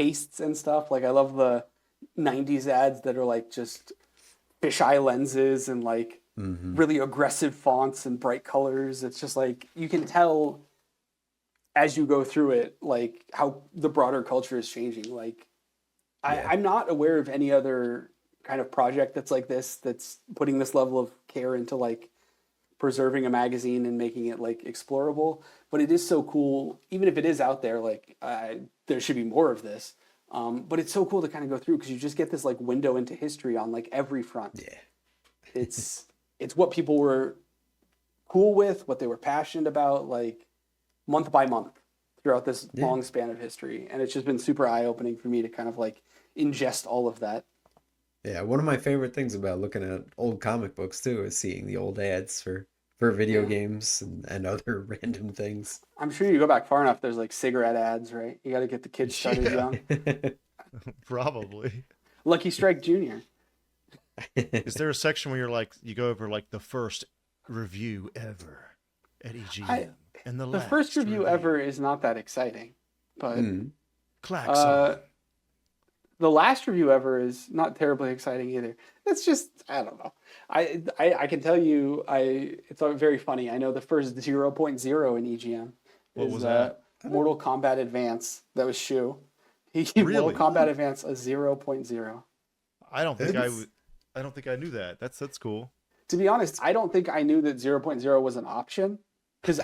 tastes and stuff. Like I love the 90s ads that are like just fisheye lenses and like really aggressive fonts and bright colors. It's just like you can tell as you go through it, like how the broader culture is changing. Like I'm not aware of any other kind of project that's like this, that's putting this level of care into like preserving a magazine and making it like explorable. But it is so cool, even if it is out there, like there should be more of this. But it's so cool to kind of go through because you just get this like window into history on like every front. Yeah. It's what people were cool with, what they were passionate about, like month by month throughout this long span of history. And it's just been super eye-opening for me to kind of like ingest all of that. Yeah, one of my favorite things about looking at old comic books too is seeing the old ads for video games and other random things. I'm sure you go back far enough, there's like cigarette ads, right? You got to get the kids started young. Probably. Lucky Strike Jr. Is there a section where you're like, you go over like the first review ever at EGM? And the first review ever is not that exciting, but Klaxon. The last review ever is not terribly exciting either. It's just, I don't know. I can tell you, it's very funny. I know the first 0.0 in EGM. What was that? Mortal Kombat Advance. That was Shu. He gave Really? Mortal Kombat Advance a 0.0. I don't think I knew that. That's cool. To be honest, I don't think I knew that 0.0 was an option. Because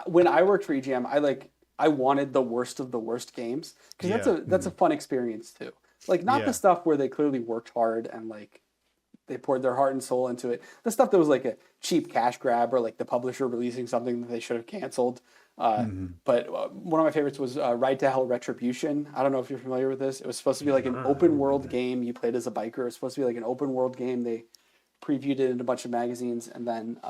when I worked for EGM, I wanted the worst of the worst games because that's a fun experience too. Like not the stuff where they clearly worked hard and like they poured their heart and soul into it. The stuff that was like a cheap cash grab or like the publisher releasing something that they should have canceled. But one of my favorites was Ride to Hell Retribution. I don't know if you're familiar with this. It was supposed to be like an open world game. You played as a biker. It was supposed to be like an open world game. They previewed it in a bunch of magazines and then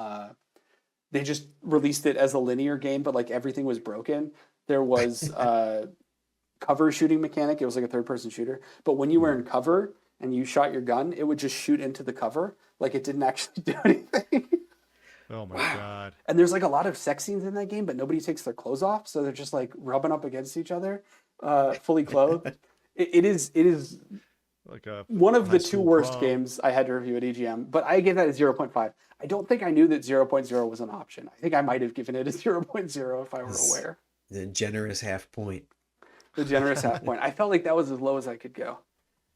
they just released it as a linear game, but like everything was broken. There was cover shooting mechanic. It was like a third-person shooter. But when you were in cover and you shot your gun, it would just shoot into the cover. Like it didn't actually do anything. Oh my God. And there's like a lot of sex scenes in that game, but nobody takes their clothes off. So they're just like rubbing up against each other, fully clothed. It is like a one of the two worst games I had to review at EGM, but I gave that a 0.5. I don't think I knew that 0.0 was an option. I think I might have given it a 0.0 if I were aware. The generous half point. The generous half point. I felt like that was as low as I could go.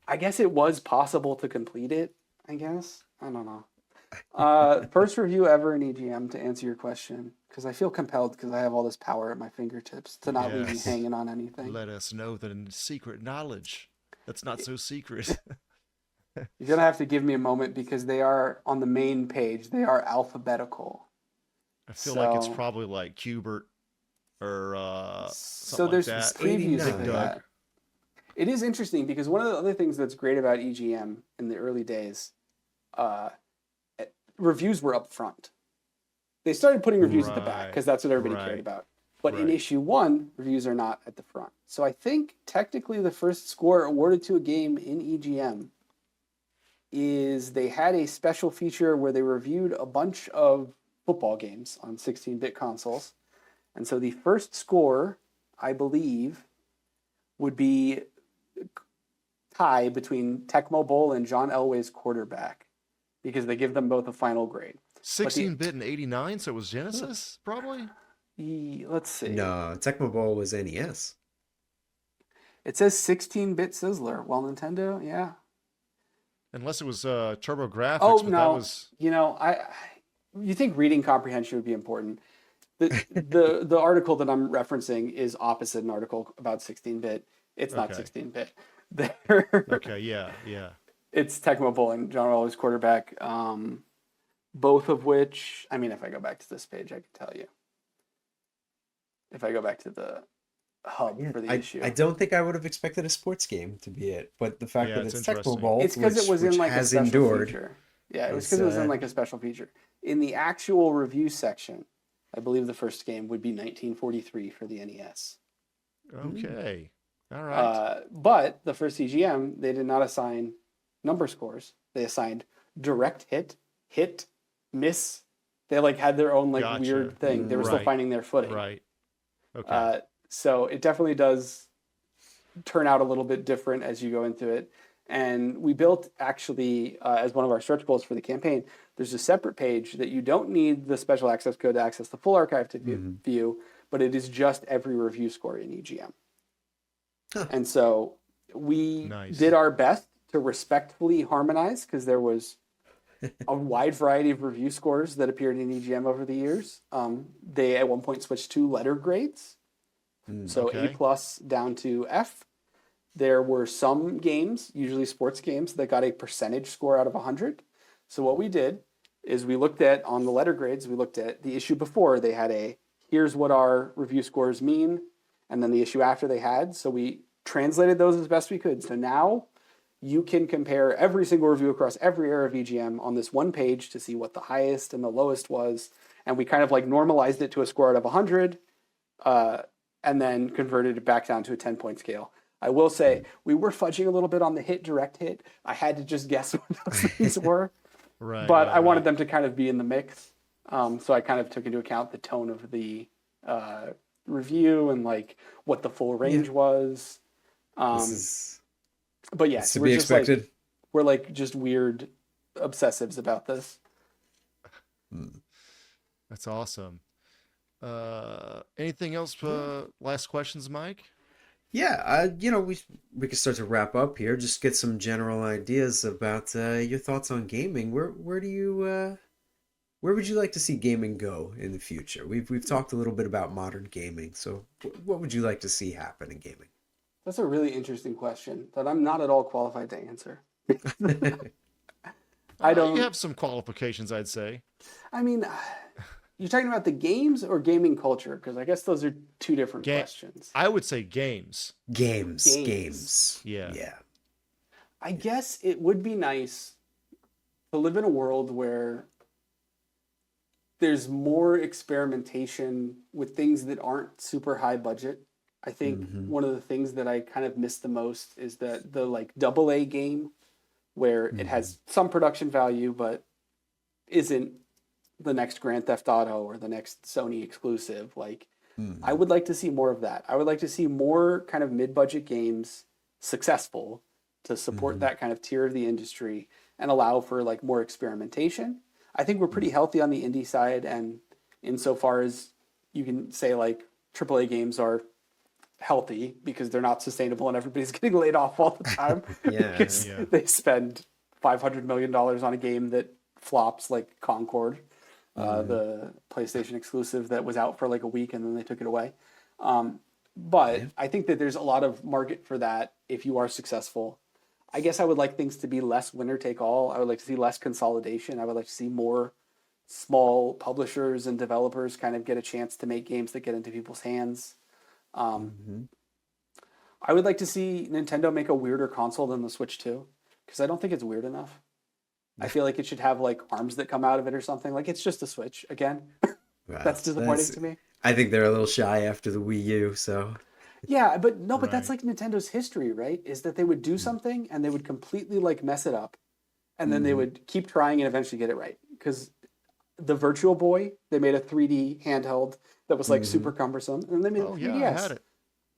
I guess it was possible to complete it, I guess. I don't know. First review ever in EGM to answer your question, because I feel compelled because I have all this power at my fingertips to not leave you hanging on anything. Let us know the secret knowledge. That's not so secret. You're going to have to give me a moment because they are on the main page. They are alphabetical. I feel like it's probably like Cubert or so there's like that. Previews for that. It is interesting because one of the other things that's great about EGM in the early days, reviews were up front. They started putting reviews at the back because that's what everybody cared about. But in issue 1, reviews are not at the front. So I think technically the first score awarded to a game in EGM is they had a special feature where they reviewed a bunch of football games on 16-bit consoles. And so the first score, I believe, would be tie between Tecmo Bowl and John Elway's Quarterback because they give them both a final grade. 16-bit and 89, so it was Genesis, probably? Let's see. No, Tecmo Bowl was NES. It says 16-bit Sizzler. Well, Nintendo, yeah. Unless it was TurboGrafx. Oh, but no. That was... You know, you think reading comprehension would be important. The article that I'm referencing is opposite an article about 16-bit. It's not Okay. 16-bit. Okay. Yeah. Yeah. It's Tecmo Bowl and John Rawley's quarterback. Both of which, I mean, if I go back to this page, I can tell you. If I go back to the hub for the issue, I don't think I would have expected a sports game to be it, but the fact that it's Tecmo interesting. Bowl, it's because it was in like a has special endured. feature. Yeah, it was because it was in like a special feature. In the actual review section, I believe the first game would be 1943 for the NES. Okay. All right. But the first EGM, they did not assign number scores. They assigned direct hit, miss. They like had their own like Gotcha. weird thing. They were still Right. finding their footing. Right. Okay. So it definitely does turn out a little bit different as you go into it. And we built actually, as one of our stretch goals for the campaign, there's a separate page that you don't need the special access code to access the full archive to view, but it is just every review score in EGM. Huh. And so we did our best to respectfully harmonize, because there was a wide variety of review scores that appeared in EGM over the years. They at one point switched to letter grades. So A+ down to F. There were some games, usually sports games, that got a percentage score out of 100. So what we did is we looked at, on the letter grades, we looked at the issue before. They had a, here's what our review scores mean, and then the issue after they had. So we translated those as best we could. So now you can compare every single review across every era of EGM on this one page to see what the highest and the lowest was. And we kind of like normalized it to a score out of 100, and then converted it back down to a 10-point scale. I will say, we were fudging a little bit on the direct hit. I had to just guess what those things were. But I wanted them to kind of be in the mix. So I kind of took into account the tone of the review and like what the full range was. But yeah, to be expected. Like, we're like just weird obsessives about this. That's awesome. Anything else? Last questions, Mike? Yeah, we could start to wrap up here. Just get some general ideas about your thoughts on gaming. Where would you like to see gaming go in the future? We've talked a little bit about modern gaming. So what would you like to see happen in gaming? That's a really interesting question that I'm not at all qualified to answer. I don't. You have some qualifications, I'd say. I mean, you're talking about the games or gaming culture? Because I guess those are two different questions. I would say games. Games. Yeah. I guess it would be nice to live in a world where there's more experimentation with things that aren't super high budget. I think one of the things that I kind of miss the most is that the like AA game where it has some production value, but isn't the next Grand Theft Auto or the next Sony exclusive. Like, I would like to see more of that. I would like to see more kind of mid-budget games successful to support that kind of tier of the industry and allow for like more experimentation. I think we're pretty healthy on the indie side, and insofar as you can say like AAA games are healthy because they're not sustainable and everybody's getting laid off all the time because they spend $500 million on a game that flops like Concord, the PlayStation exclusive that was out for like a week and then they took it away. But I think that there's a lot of market for that if you are successful. I guess I would like things to be less winner take all. I would like to see less consolidation. I would like to see more small publishers and developers kind of get a chance to make games that get into people's hands. I would like to see Nintendo make a weirder console than the Switch 2, because I don't think it's weird enough. I feel like it should have like arms that come out of it or something. Like, it's just a Switch again. That's disappointing to me. I think they're a little shy after the Wii U, so. Yeah, but no, but that's like Nintendo's history, right? Is that they would do something and they would completely like mess it up, and then they would keep trying and eventually get it right. Because the Virtual Boy, they made a 3D handheld that was like super cumbersome, and they made the 3DS. Yeah, I had it.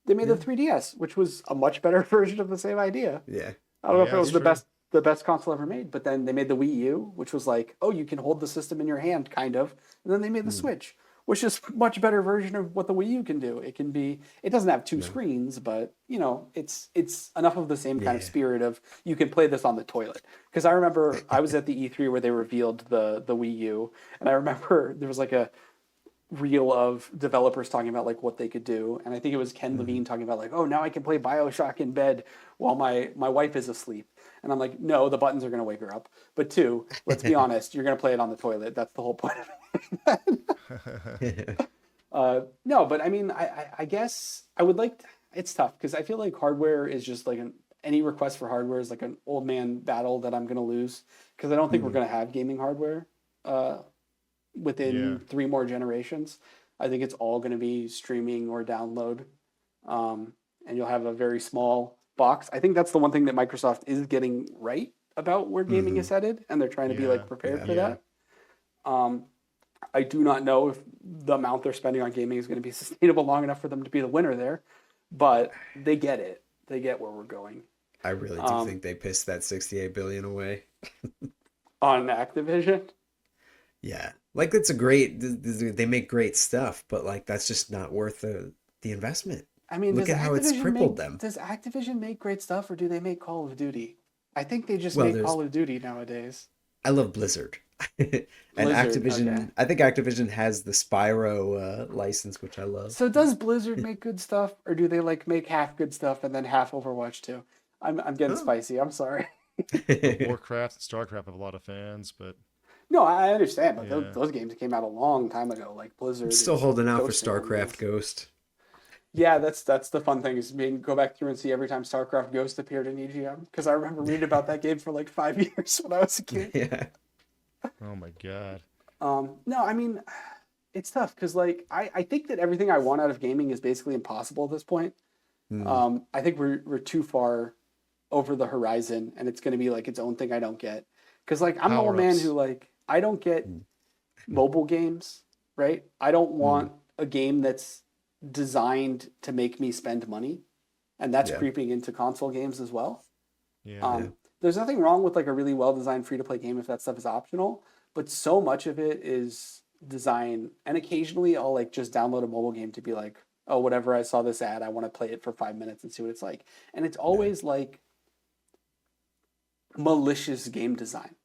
They made the 3DS, which was a much better version of the same idea. Yeah. I don't know if it was the best console ever made, but then they made the Wii U, which was like, oh, you can hold the system in your hand, kind of. And then they made the Switch, which is a much better version of what the Wii U can do. It doesn't have two screens, but it's enough of the same kind of spirit of you can play this on the toilet. Because I remember I was at the E3 where they revealed the Wii U, and I remember there was like reel of developers talking about like what they could do, and I think it was Ken Levine talking about like, oh, now I can play BioShock in bed while my wife is asleep, and I'm like, no, the buttons are going to wake her up. But two, let's be honest, you're going to play it on the toilet. That's the whole point of it. No, but I mean, I guess I would like. It's tough because I feel like hardware is just like any request for hardware is like an old man battle that I'm going to lose because I don't think we're going to have gaming hardware within 3 more generations. I think it's all going to be streaming or download, and you'll have a very small box. I think that's the one thing that Microsoft is getting right about where gaming is headed, and they're trying to be like prepared for that. I do not know if the amount they're spending on gaming is going to be sustainable long enough for them to be the winner there, but they get it. They get where we're going. I really do think they pissed that $68 billion away on Activision. Yeah, like it's a great. They make great stuff, but like that's just not worth the investment. I mean, look at how it's crippled them. Does Activision make great stuff, or do they make Call of Duty? I think they just make Call of Duty nowadays. I love Blizzard. And Activision, okay. I think Activision has the Spyro license, which I love. So does Blizzard make good stuff, or do they like make half good stuff and then half Overwatch too? I'm getting spicy. I'm sorry. Warcraft and Starcraft have a lot of fans, but no, I understand. But those games came out a long time ago. Like Blizzard, I'm still holding out for StarCraft Ghost. Yeah, that's the fun thing is go back through and see every time StarCraft Ghost appeared in EGM because I remember reading about that game for like 5 years when I was a kid. Yeah. Oh my god. No, I mean, it's tough because like I think that everything I want out of gaming is basically impossible at this point. I think we're too far over the horizon, and it's going to be like its own thing I don't get. Because like I'm an old man who like I don't get mobile games, right? I don't want a game that's designed to make me spend money, and that's creeping into console games as well. There's nothing wrong with like a really well-designed free-to-play game if that stuff is optional, but so much of it is design, and occasionally I'll like just download a mobile game to be like, oh, whatever, I saw this ad, I want to play it for 5 minutes and see what it's like. And it's always like malicious game design.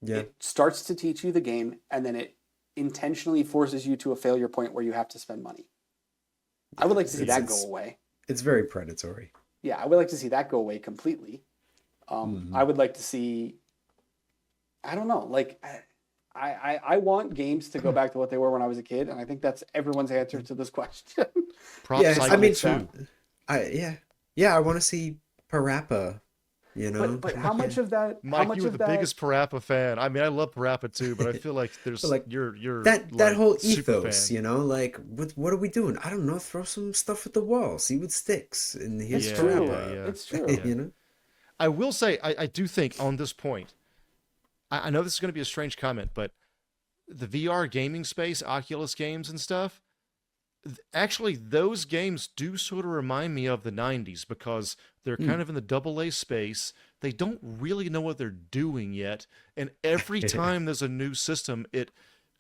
It starts to teach you the game, and then it intentionally forces you to a failure point where you have to spend money. I would like to see that go away. It's very predatory. Yeah, I would like to see that go away completely. I would like to see, I don't know, like I want games to go back to what they were when I was a kid, and I think that's everyone's answer to this question. I mean, I want to see Parappa, you know. But how much of that? Mike, you were the biggest Parappa fan. I mean, I love Parappa too, but I feel like there's like you're that like, whole ethos, you know, like what are we doing? I don't know. Throw some stuff at the wall, see what sticks, and here's Parappa. It's true. You know. I will say, I do think on this point, I know this is going to be a strange comment, but the VR gaming space, Oculus games and stuff, actually those games do sort of remind me of the 90s because they're kind of in the AA space. They don't really know what they're doing yet. And every time there's a new system, it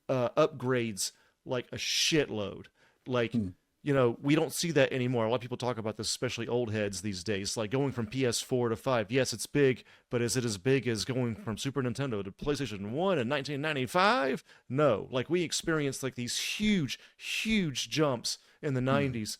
upgrades like a shitload. Like... You know, we don't see that anymore. A lot of people talk about this, especially old heads these days, like going from PS4 to 5. Yes, it's big, but is it as big as going from Super Nintendo to PlayStation 1 in 1995? No. Like, we experienced like these huge, huge jumps in the 90s.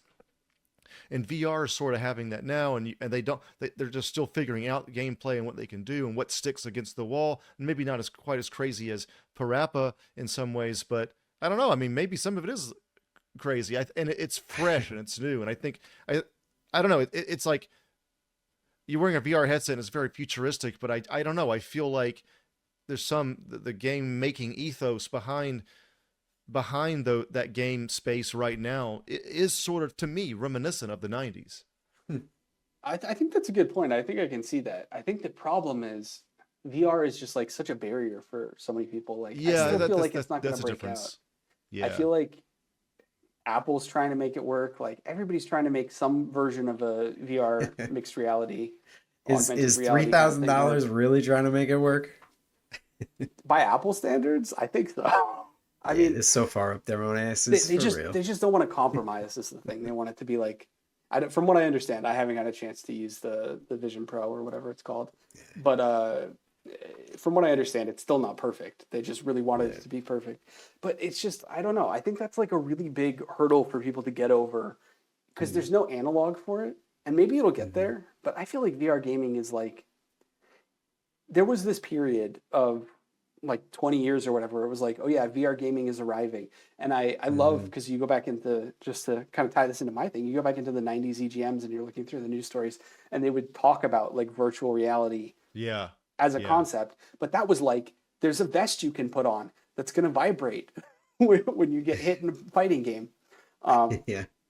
And VR is sort of having that now, and they're just still figuring out the gameplay and what they can do and what sticks against the wall. And maybe not as quite as crazy as Parappa in some ways, but I don't know. I mean, maybe some of it is crazy, and it's fresh and it's new, and I think I don't know. It's like you're wearing a VR headset and it's very futuristic, but I don't know. I feel like there's the game making ethos behind that game space right now is sort of, to me, reminiscent of the 90s. I think that's a good point. I think I can see that. I think the problem is VR is just like such a barrier for so many people. Like, I still feel like it's not going to break out. Yeah. I feel like Apple's trying to make it work. Like everybody's trying to make some version of a VR mixed reality. Is $3,000 really trying to make it work? By Apple standards, I think so. I mean, it's so far up their own asses. They just don't want to compromise. This is the thing. They want it to be like, from what I understand, I haven't got a chance to use the Vision Pro or whatever it's called. But from what I understand, it's still not perfect. They just really wanted it to be perfect. But it's just, I don't know. I think that's like a really big hurdle for people to get over because there's no analog for it. And maybe it'll get there. But I feel like VR gaming is like, there was this period of like 20 years or whatever. It was like, oh yeah, VR gaming is arriving. And I love, because you go back into, just to kind of tie this into my thing, you go back into the 90s EGMs and you're looking through the news stories and they would talk about like virtual reality. Yeah. As a concept, but that was like, there's a vest you can put on that's going to vibrate when you get hit in a fighting game.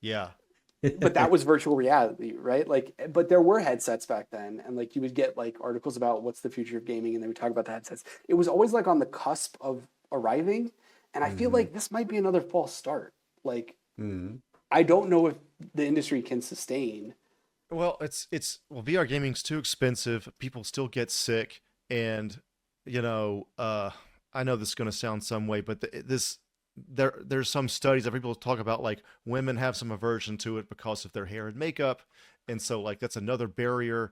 Yeah. But that was virtual reality, right? Like, but there were headsets back then, and like you would get like articles about what's the future of gaming, and they would talk about the headsets. It was always like on the cusp of arriving, and I feel like this might be another false start. Like, I don't know if the industry can sustain. Well, well, VR gaming's too expensive. People still get sick, and you know, I know this is going to sound some way, but there's some studies that people talk about, like women have some aversion to it because of their hair and makeup, and so like that's another barrier,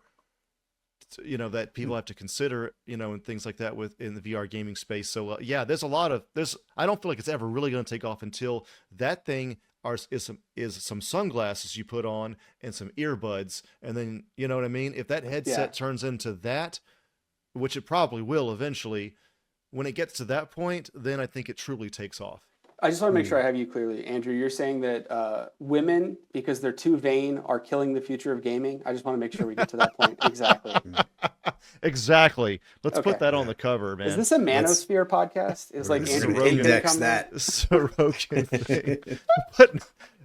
that people have to consider, and things like that in the VR gaming space. So yeah, there's I don't feel like it's ever really going to take off until that thing is some sunglasses you put on and some earbuds, and then you know what I mean. If that headset turns into that, which it probably will eventually, when it gets to that point, then I think it truly takes off. I just want to make sure I have you clearly, Andrew. You're saying that women, because they're too vain, are killing the future of gaming. I just want to make sure we get to that point. Exactly. Exactly. Let's put that on the cover, man. Is this a Manosphere podcast? Is like Andrew index that? It's a Rogan thing. But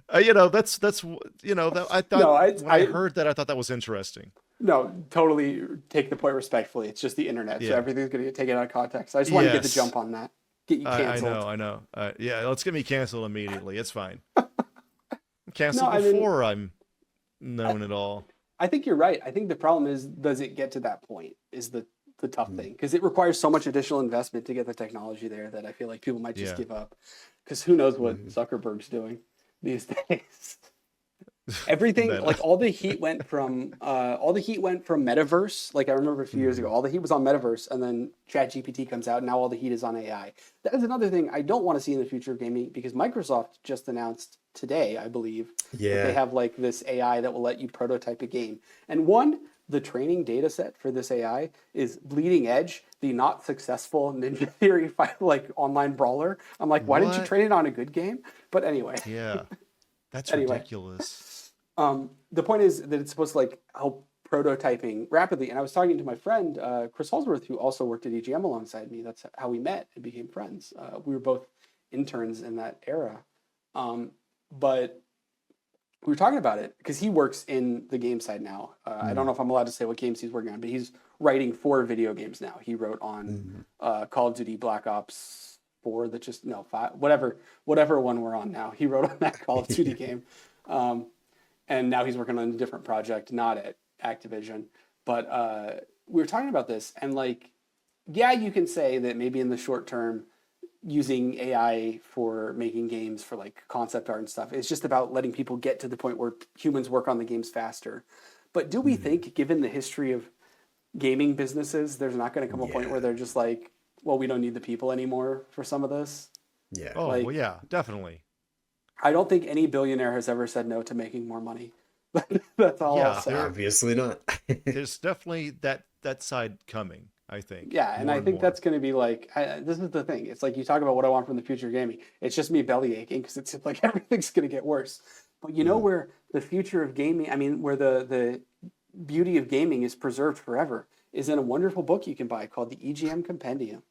that's I thought when I heard that, I thought that was interesting. No, totally take the point respectfully. It's just the internet, so everything's going to get taken out of context. I just want to get the jump on that. Get you canceled. I know. Yeah, let's get me canceled immediately. It's fine. I'm canceled before I'm known at all. I think you're right. I think the problem is, does it get to that point is the tough thing, because it requires so much additional investment to get the technology there that I feel like people might just give up, because who knows what Zuckerberg's doing these days. Everything, like all the heat went from metaverse. Like I remember a few years ago, all the heat was on metaverse, and then ChatGPT comes out, and now all the heat is on AI. That is another thing I don't want to see in the future of gaming, because Microsoft just announced today, I believe, that they have like this AI that will let you prototype a game. And the training data set for this AI is Bleeding Edge, the not successful Ninja Theory like online brawler. I'm like, why didn't you train it on a good game? But anyway. Yeah. That's ridiculous. The point is that it's supposed to like help prototyping rapidly. And I was talking to my friend, Chris Holsworth, who also worked at EGM alongside me. That's how we met and became friends. We were both interns in that era. But we were talking about it because he works in the game side now. I don't know if I'm allowed to say what games he's working on, but he's writing for video games now. He wrote on Call of Duty Black Ops 4, 5, whatever one we're on now. He wrote on that Call of Duty game. And now he's working on a different project, not at Activision. But we were talking about this, and like, yeah, you can say that maybe in the short term, using AI for making games for like concept art and stuff, it's just about letting people get to the point where humans work on the games faster. But do we think, given the history of gaming businesses, there's not going to come a point where they're just like, well, we don't need the people anymore for some of this? Yeah. Oh, well, yeah, definitely. I don't think any billionaire has ever said no to making more money. That's all I'll say. Obviously not. There's definitely that side coming, I think. Yeah, and I think that's going to be like, this is the thing. It's like you talk about what I want from the future of gaming. It's just me belly aching because it's like everything's going to get worse. But you know where the future of gaming, where the beauty of gaming is preserved forever, is in a wonderful book you can buy called the EGM Compendium.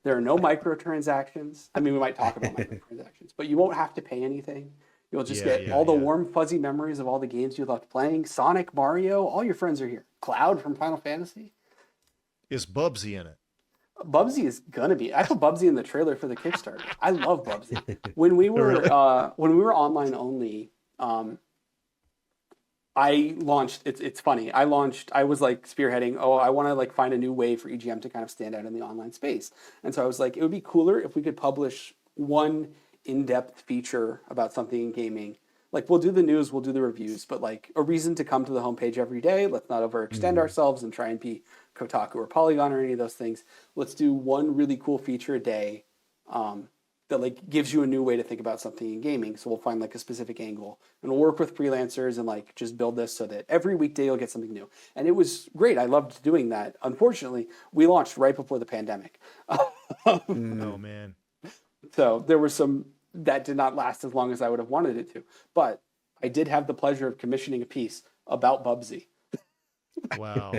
There are no microtransactions. We might talk about microtransactions, but you won't have to pay anything. You'll just get all the warm, fuzzy memories of all the games you loved playing. Sonic, Mario, all your friends are here. Cloud from Final Fantasy. Is Bubsy in it? Bubsy is gonna be. I put Bubsy in the trailer for the Kickstarter. I love Bubsy. When we were online only, I launched. It's funny. I was like spearheading. Oh, I want to like find a new way for EGM to kind of stand out in the online space. And so I was like, it would be cooler if we could publish one in-depth feature about something in gaming Like, we'll do the news, we'll do the reviews, but like a reason to come to the homepage every day. Let's not overextend ourselves and try and be Kotaku or Polygon or any of those things. Let's do one really cool feature a day that like gives you a new way to think about something in gaming. So we'll find like a specific angle and we'll work with freelancers and like just build this so that every weekday you'll get something new. And it was great. I loved doing that. Unfortunately, we launched right before the pandemic. Oh man. So there was some that did not last as long as I would have wanted it to. But I did have the pleasure of commissioning a piece about Bubsy. Wow.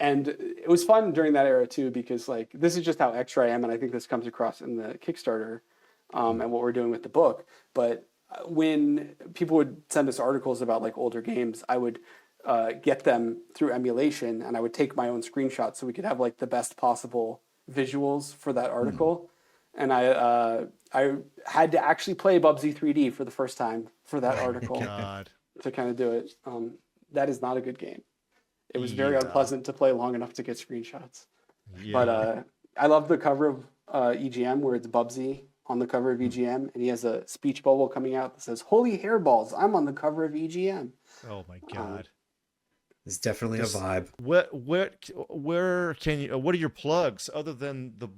And it was fun during that era too, because like this is just how extra I am, and I think this comes across in the Kickstarter and what we're doing with the book. But when people would send us articles about like older games, I would get them through emulation, and I would take my own screenshots so we could have like the best possible visuals for that article. And I had to actually play Bubsy 3D for the first time for that article to kind of do it. That is not a good game. It was very unpleasant to play long enough to get screenshots. Yeah. But I love the cover of EGM where it's Bubsy on the cover of EGM, and he has a speech bubble coming out that says, "Holy hairballs, I'm on the cover of EGM." Oh my God. It's definitely a vibe. Where can you, what are your plugs other than the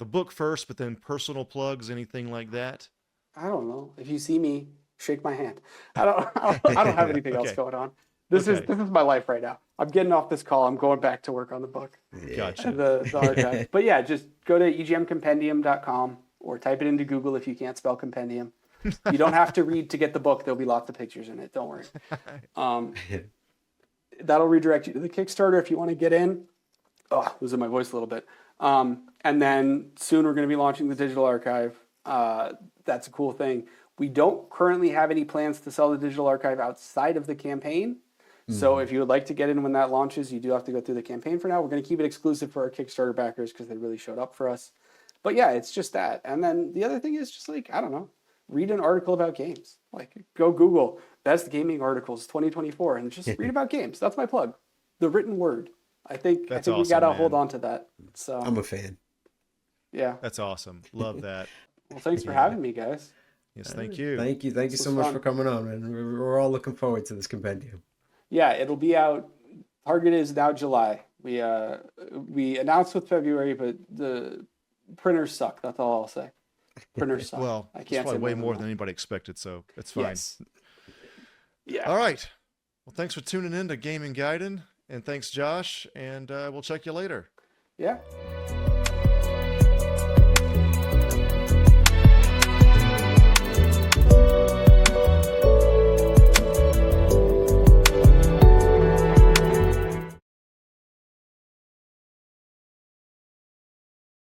book first, but then personal plugs, anything like that? I don't know. If you see me, shake my hand. I don't have anything else going on. This is my life right now. I'm getting off this call. I'm going back to work on the book. Gotcha. The archive. But yeah, just go to egmcompendium.com or type it into Google if you can't spell compendium. You don't have to read to get the book. There'll be lots of pictures in it. Don't worry. That'll redirect you to the Kickstarter if you want to get in. Oh, losing my voice a little bit. And then soon we're going to be launching the digital archive. That's a cool thing. We don't currently have any plans to sell the digital archive outside of the campaign. So if you would like to get in when that launches, you do have to go through the campaign for now. We're going to keep it exclusive for our Kickstarter backers because they really showed up for us. But yeah, it's just that. And then the other thing is just like, I don't know, read an article about games. Like go Google best gaming articles 2024 and just read about games. That's my plug. The written word. I think awesome, we got to hold on to that. So I'm a fan. Yeah. That's awesome. Love that. Well, thanks for having me, guys. Yes, thank you. Thank you so much for coming on, man. We're all looking forward to this compendium. Yeah, it'll be out. Target is now July. We announced with February, but the printers suck. That's all I'll say. Printers suck. Well, I can't say way more than anybody expected, so it's fine. Yes. Yeah. All right. Well, thanks for tuning in to Gaming Gaiden, and thanks, Josh, and we'll check you later. Yeah.